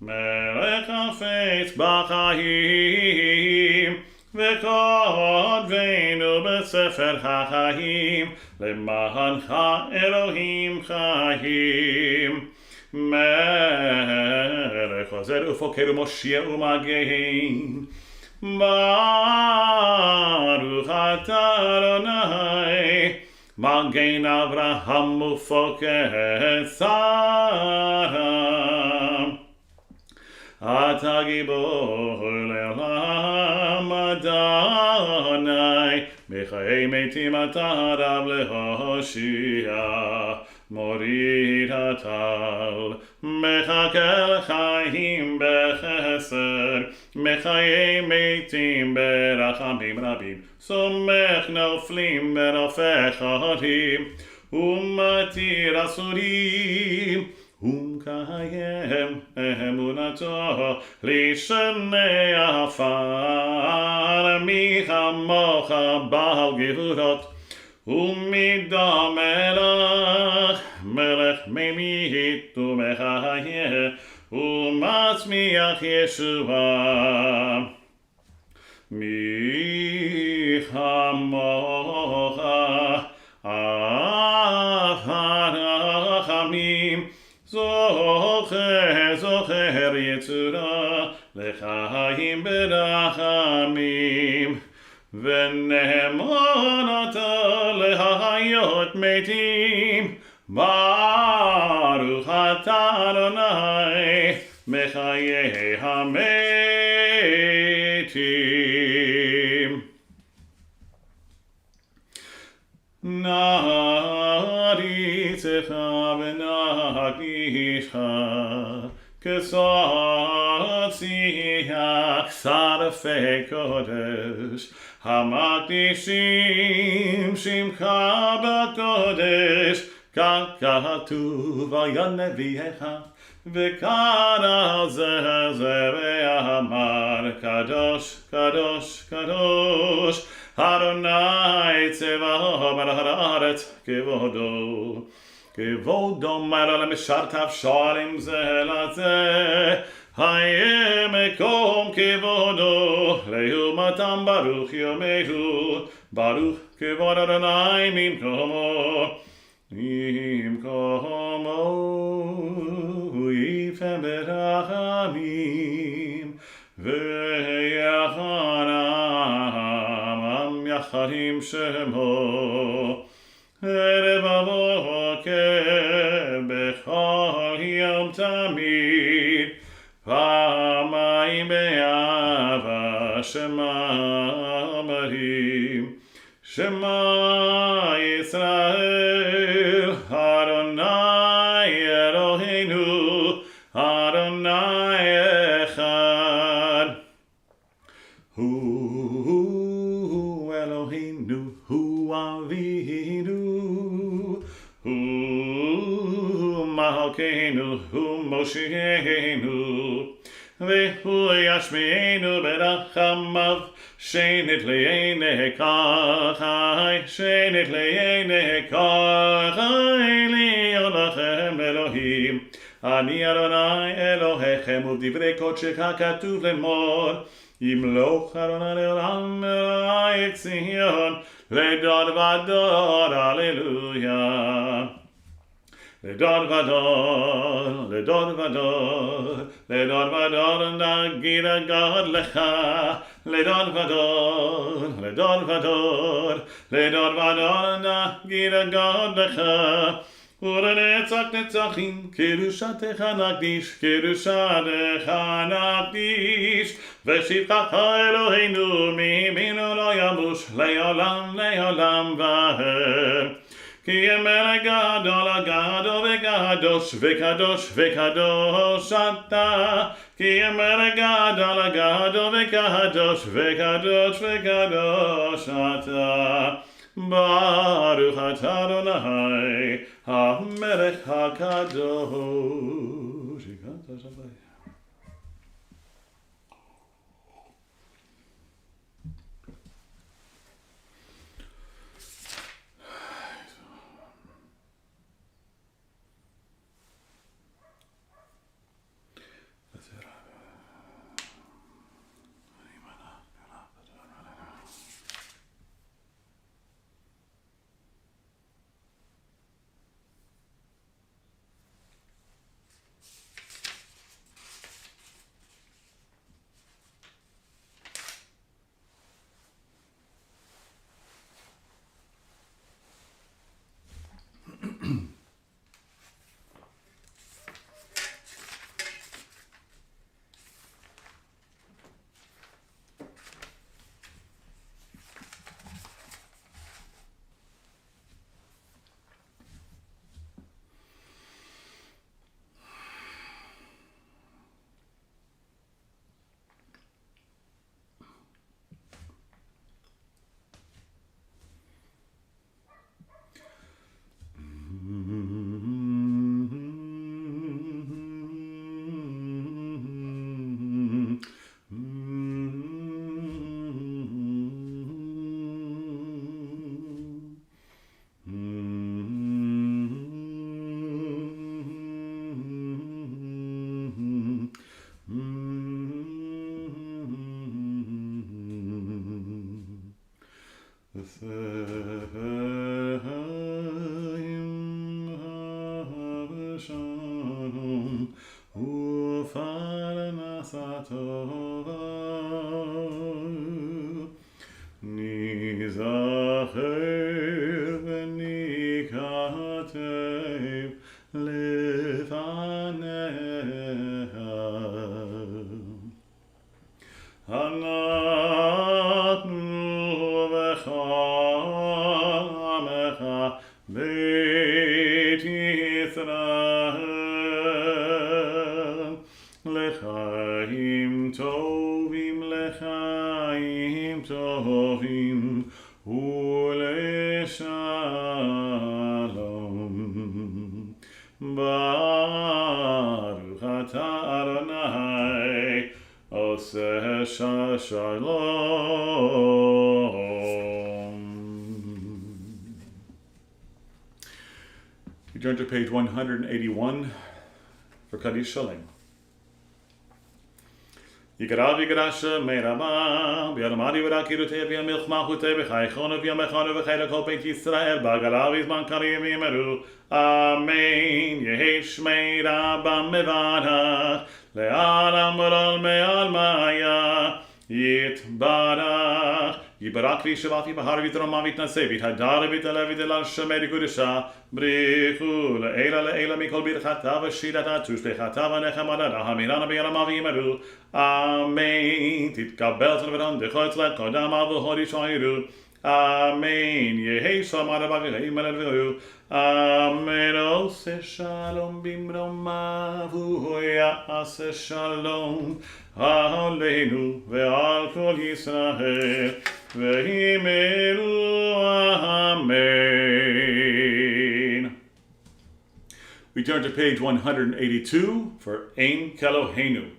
מלך חפץ בחיים, וכותבנו בספר החיים, למענך אלוהים חיים. מלך עוזר ופוקר ומושיע ומגן, Baruch atah Adonai Magen Avraham ufoker Sara Atah gibor le'olam Adonai Mechayei metim atah rav lehoshia Morid hatal Mechakel chayim bechesed Mechayei metim berachamim rabim Somech noflim berofech harim Umatir asurim Umkayem emunato Lishnei afar Michamocha bal gevurot ומידה מלך ממית ומחיה ומצמיח ישועה מי כמוך אף הרחמים זוכר יצורה לחיים ברחמים ונאמנתה להחיות מתים ברוך אתה אדוני מחיי המתים. נעריצך ונקדישך כסוציח שרפי קודש המקדישים שמך בקודש כך כתוב על יד נביאך וקרא זה ואמר קדוש קדוש קדוש אדוני צבאו מלך הארץ כבודו כבודו מראה למשרתיו שואלים זה לזה היה מקום כבודו לעומתם ברוך יאמרו ברוך כבוד אדוני ממקומו יפעם ברחמים ויחנם יחד עם שמו ערב הבוקר בכל יום תמיד פעמיים באהבה שמע אמרים שמע ישראל אדוני אלוהינו אדוני אחד הוא Malkeinu hu Mosheinu Vehu Yashmeinu berachamav Shenit le'enei kachai Shenit le'enei kachai Li'olachem Elohim Ani Adonai Elohechem U'divrei kodshecha katuv lemor Yimloch Adonai le'olam Elohai Tzion Ledor vador Alleluia Ledor vador, ledor vador, ledor vador, nagid God lecha. Ledor vador, ledor vador, ledor vador, nagid God lecha. Urenetzach netzachim, kedushatecha nagdish, kedushatecha nagdish. Veshivchacha Eloheinu, miminu lo yamush, leolam, leolam vaher. Ki emel gadol gadol vekadosh vekadosh vekadosh ata. Ki emel gadol gadol vekadosh vekadosh vekadosh ata. Baruch atah Adonai HaMelech HaKadosh. You turn to page 181 for Kaddish Shalem. Yikarav yikarasha meirama b'yadamadi v'rakirutei b'yamilch malchutei b'chaychonu b'yamechonu v'chayla kol beit Yisrael b'agalav izman karim v'yimeru Amen Yehi shmei rabba mevarach le'alam v'lol me'al maya Yitbarach Yibarak v'yishavati b'har v'yitrom v'yitnaseh v'yithadar v'yitalev v'yitelal shemei d'kudusha Brichu le'ela mikol birchata v'shirata tushbechata v'nechamada ha'mirana b'yalama v'yimeru Amen תתקבל תלבדן דחוץ לקודם אבו ישערו אמן יהי שמר בגלי מלד וגרו אמן עושה שלום במרומיו הוא יעשה שלום עלינו ועל כל ישראל ויאמרו אמן We turn to page 182 for Ein Keloheinu.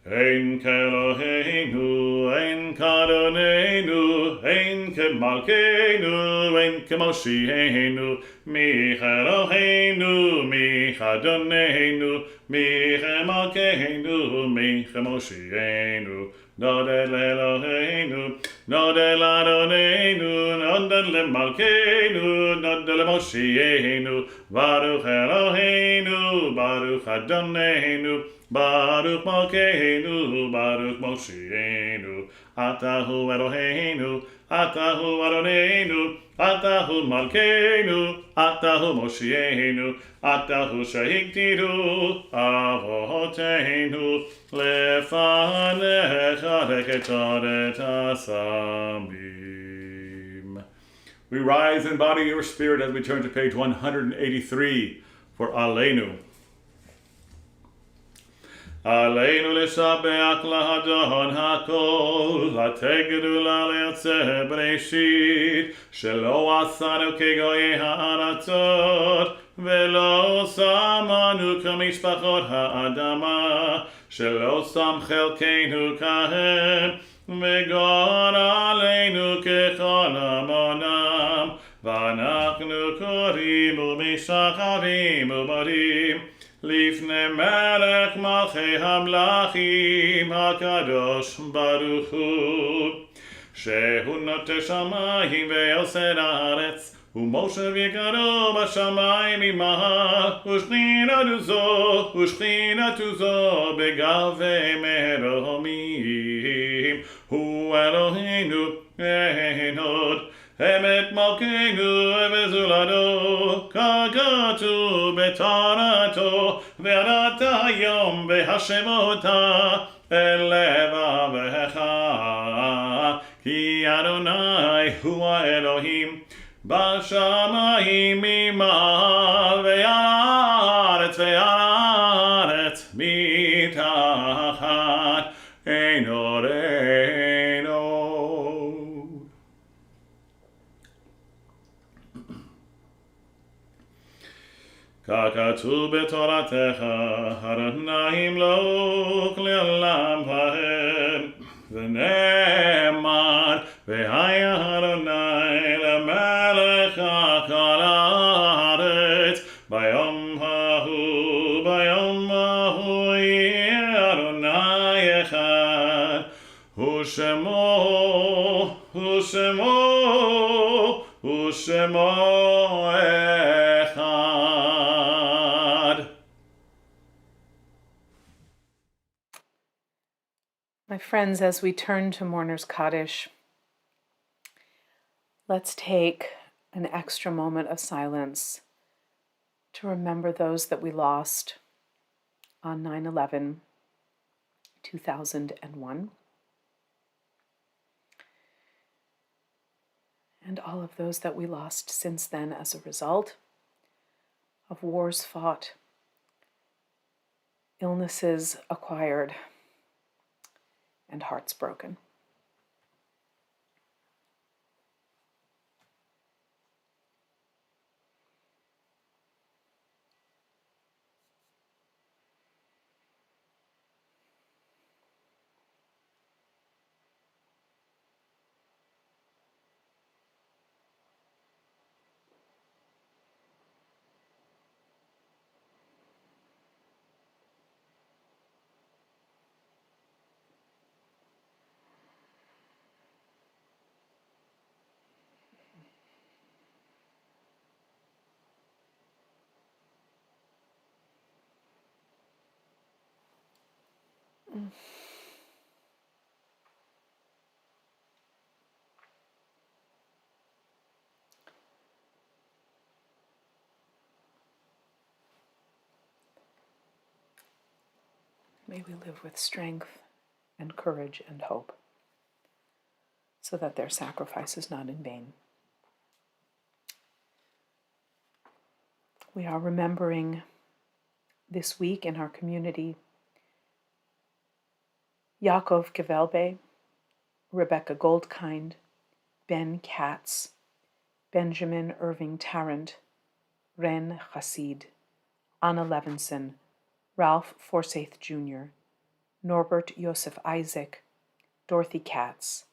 Ein Keloheinu, Ein Kadonenu, Ein Kemalkeinu, Ein Kemoshienu, Mi Keloheinu, Mi Kadonenu, Mi Kemalkeinu, Mi Kemoshienu. Nodel Eloheinu, Nodel Adonenu, Nodel Malkeinu, Nodel Moshienu, Baruch Eloheinu, Baruch Adonenu, Baruch Malkeinu, Baruch Moshienu, Atahu Eloheinu, Atahu Adonenu, Atahu Malkeinu, Atahu Moshienu, Atahu Shehiktiru, Avoteinu, Lefanecha Reketoret Asamim. We rise in body or spirit as we turn to page 183 for Aleinu. Aleinu לשבח לאדון הכל, ותגדו לה ליוצא בראשית, שלא עשנו כגויי הארצות, ולא שמנו כמשפחות האדמה, שלא שם חלקנו כהם, וגורלנו ככל המונם, ואנחנו קוראים ומשחרים ובודים, לפני מלך מלכי המלכים הקדוש ברוך הוא, שהוא נוטה שמיים ויוסד הארץ, ומושב יקרו בשמיים עמה, ושכינתו זו בגבי מרומים. הוא אלוהינו אין עוד, אמת מלכנו וזולתו, ככתוב בתורתו, וידעת היום בהשבות אל לבבך, כי אדוני הוא האלוהים בשמיים ממעל, והארץ מתחת, אין עוד אין עוד. ככתוב בתורתך, אדוני ימלוך לעולם ועד, ונאמר, והיה אדוני למלך כל הארץ, ביום ההוא יהיה אדוני אחד, ושמו אחד. My friends, as we turn to Mourner's Kaddish, let's take an extra moment of silence to remember those that we lost on 9/11/2001, and all of those that we lost since then as a result of wars fought, illnesses acquired, and hearts broken. May we live with strength and courage and hope, so that their sacrifice is not in vain. We are remembering this week in our community Yaakov Gevelbe, Rebecca Goldkind, Ben Katz, Benjamin Irving Tarrant, Ren Chassid, Anna Levinson, Ralph Forsyth Jr., Norbert Joseph Isaac, Dorothy Katz,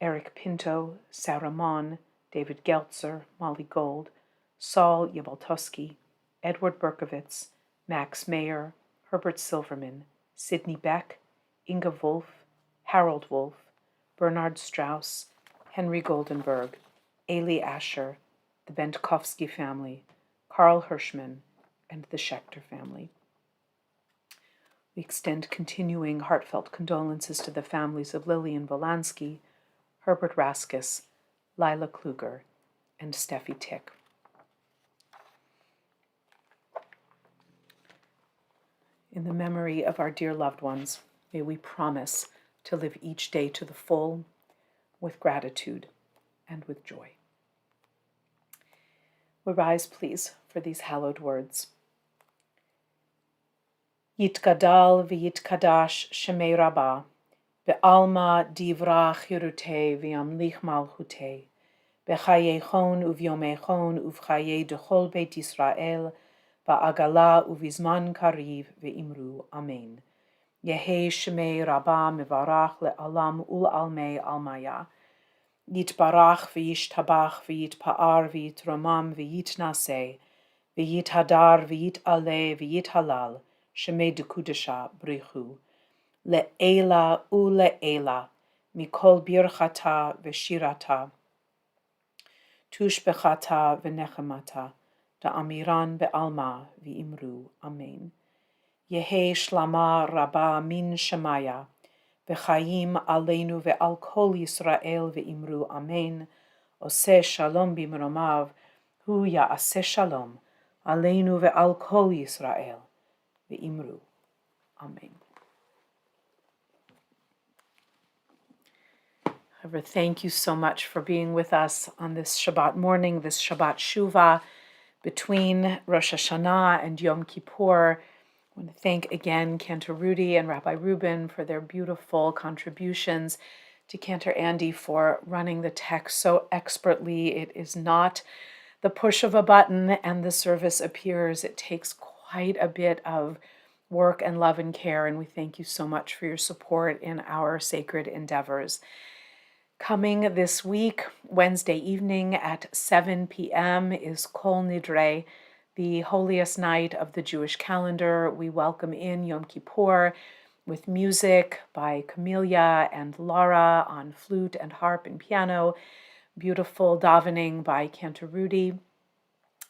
Eric Pinto, Sarah Mon, David Geltzer, Molly Gold, Saul Yabaltowski, Edward Berkowitz, Max Mayer, Herbert Silverman, Sidney Beck, Inga Wolf, Harold Wolf, Bernard Strauss, Henry Goldenberg, Ailey Asher, the Bentkovsky family, Carl Hirschman, and the Schechter family. We extend continuing heartfelt condolences to the families of Lillian Volansky, Herbert Raskus, Lila Kluger, and Steffi Tick. In the memory of our dear loved ones, may we promise to live each day to the full, with gratitude and with joy. We rise, please, for these hallowed words. Yitgadal v'yitkadash shemei Rabbah, be'alma divra chirute v'yamlich malchute, be'chayechon uvyomechon uvchaye dechol beit Yisrael, ba'agala uvizman kariv ve'imru. Amen. Yehe shemei Rabbah mevarach le'alam ul'almei almaya. Yitbarach v'yishtabach v'yitpa'ar v'yitromam v'yitnaseh, v'yithadar v'yit'aleh v'yithalal, shemei dekudesha brichu. Le'ela u'le'ela, mikol birchata v'shirata, tushbechata v'nechemata, da'amiran be'alma v'imru. Amen. Yehe shlama rabba min shemaya, v'chayim aleinu ve'al kol Yisrael ve'imru. Amen. Oseh shalom bimromav, hu ya'aseh shalom, aleinu ve'al kol Yisrael ve'imru. Amen. However, thank you so much for being with us on this Shabbat morning, this Shabbat Shuvah between Rosh Hashanah and Yom Kippur. I want to thank again Cantor Rudy and Rabbi Reuben for their beautiful contributions, to Cantor Andy for running the text so expertly. It is not the push of a button and the service appears. It takes quite a bit of work and love and care, and we thank you so much for your support in our sacred endeavors. Coming this week, Wednesday evening at 7 p.m. is Kol Nidre, the holiest night of the Jewish calendar. We welcome in Yom Kippur with music by Camelia and Laura on flute and harp and piano, beautiful davening by Cantor Rudy,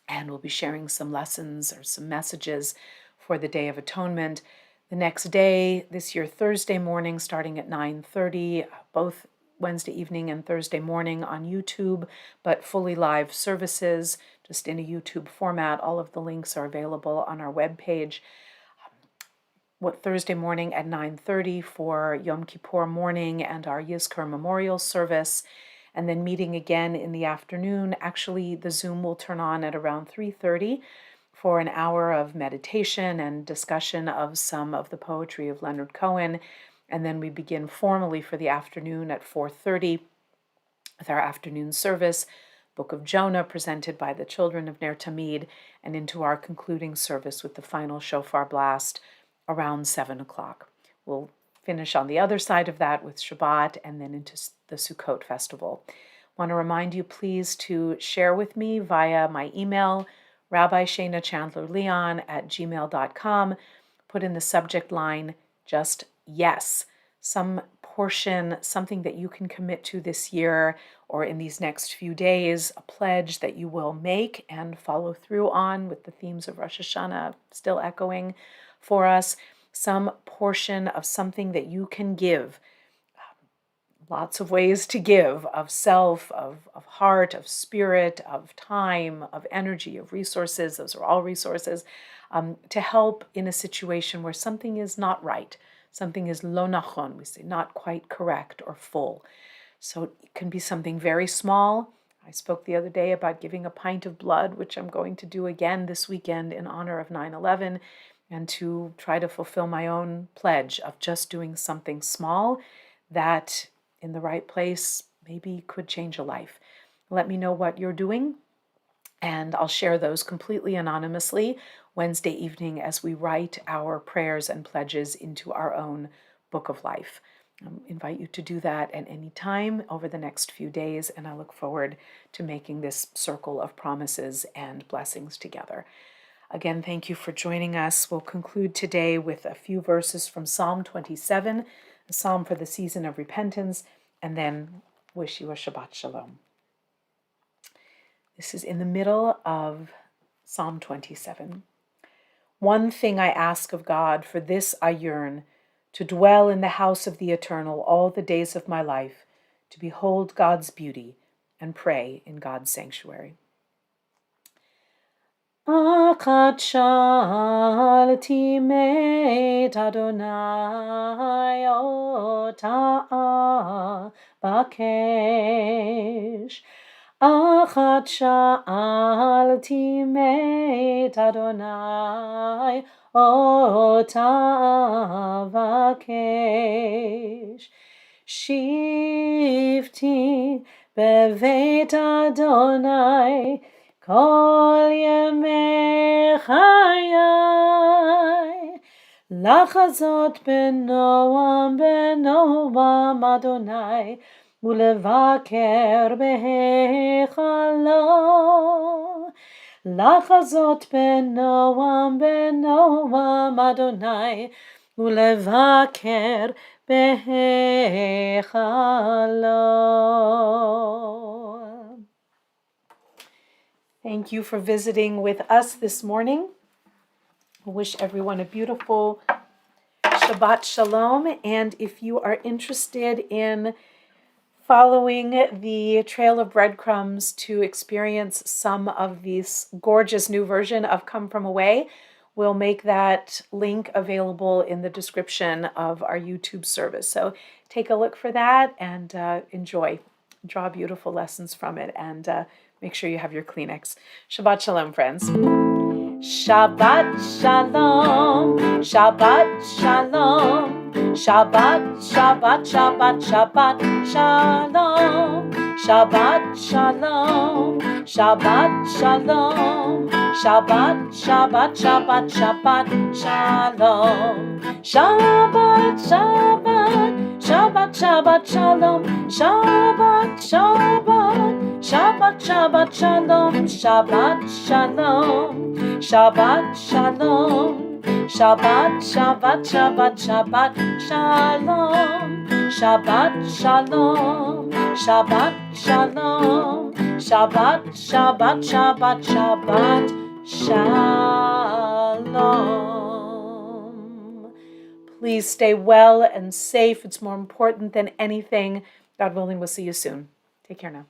and we'll be sharing some lessons or some messages for the Day of Atonement. The next day, this year Thursday morning, starting at 9:30, both Wednesday evening and Thursday morning on YouTube, but fully live services, just in a YouTube format. All of the links are available on our webpage. Thursday morning at 9:30 for Yom Kippur morning and our Yizkor memorial service, and then meeting again in the afternoon. Actually, the Zoom will turn on at around 3:30 for an hour of meditation and discussion of some of the poetry of Leonard Cohen. And then we begin formally for the afternoon at 4:30 with our afternoon service, Book of Jonah presented by the children of NER Tamid, and into our concluding service with the final shofar blast around 7 o'clock. We'll finish on the other side of that with Shabbat and then into the Sukkot festival. I want to remind you, please, to share with me via my email, rabbishanachandlerleon@gmail.com. Put in the subject line just yes, some portion, something that you can commit to this year or in these next few days, a pledge that you will make and follow through on, with the themes of Rosh Hashanah still echoing for us, some portion of something that you can give. Lots of ways to give, of self, of heart, of spirit, of time, of energy, of resources. Those are all resources to help in a situation where something is not right. Something is lo nachon, we say, not quite correct or full. So it can be something very small. I spoke the other day about giving a pint of blood, which I'm going to do again this weekend in honor of 9/11, and to try to fulfill my own pledge of just doing something small that, in the right place, maybe could change a life. Let me know what you're doing, And I'll share those completely anonymously Wednesday evening as we write our prayers and pledges into our own book of life. I invite you to do that at any time over the next few days, and I look forward to making this circle of promises and blessings together. Again, thank you for joining us. We'll conclude today with a few verses from Psalm 27, a psalm for the season of repentance, and then wish you a Shabbat Shalom. This is in the middle of Psalm 27. One thing I ask of God, for this I yearn, to dwell in the house of the Eternal all the days of my life, to behold God's beauty and pray in God's sanctuary. Achat shalti meit Adonai ota bakesh. Achat shalti meit Adonai ota bakesh. Shivti beveit Adonai Kol yemei chayai, lachazot benoam Adonai, ulevaker behechalo. Lachazot benoam Adonai, ulevaker behechalo. Thank you for visiting with us this morning. I wish everyone a beautiful Shabbat Shalom. And if you are interested in following the trail of breadcrumbs to experience some of this gorgeous new version of Come From Away, we'll make that link available in the description of our YouTube service. So take a look for that and enjoy. Draw beautiful lessons from it, and make sure you have your Kleenex. Shabbat Shalom, friends. Shabbat Shalom, Shabbat Shalom, Shabbat, Shabbat, Shabbat, Shabbat Shalom, Shabbat Shalom, Shabbat Shalom, Shabbat, Shabbat, Shabbat, Shabbat Shalom, Shabbat, Shabbat, Shabbat, Shabbat Shalom, Shabbat, Shabbat, Shabbat, Shabbat Shalom, Shabbat Shalom, Shabbat Shalom, Shabbat, Shabbat, Shabbat, Shabbat Shalom, Shabbat Shalom, Shabbat Shalom, Shabbat, Shabbat, Shabbat, Shabbat Shalom. Please stay well and safe. It's more important than anything. God willing, we'll see you soon. Take care now.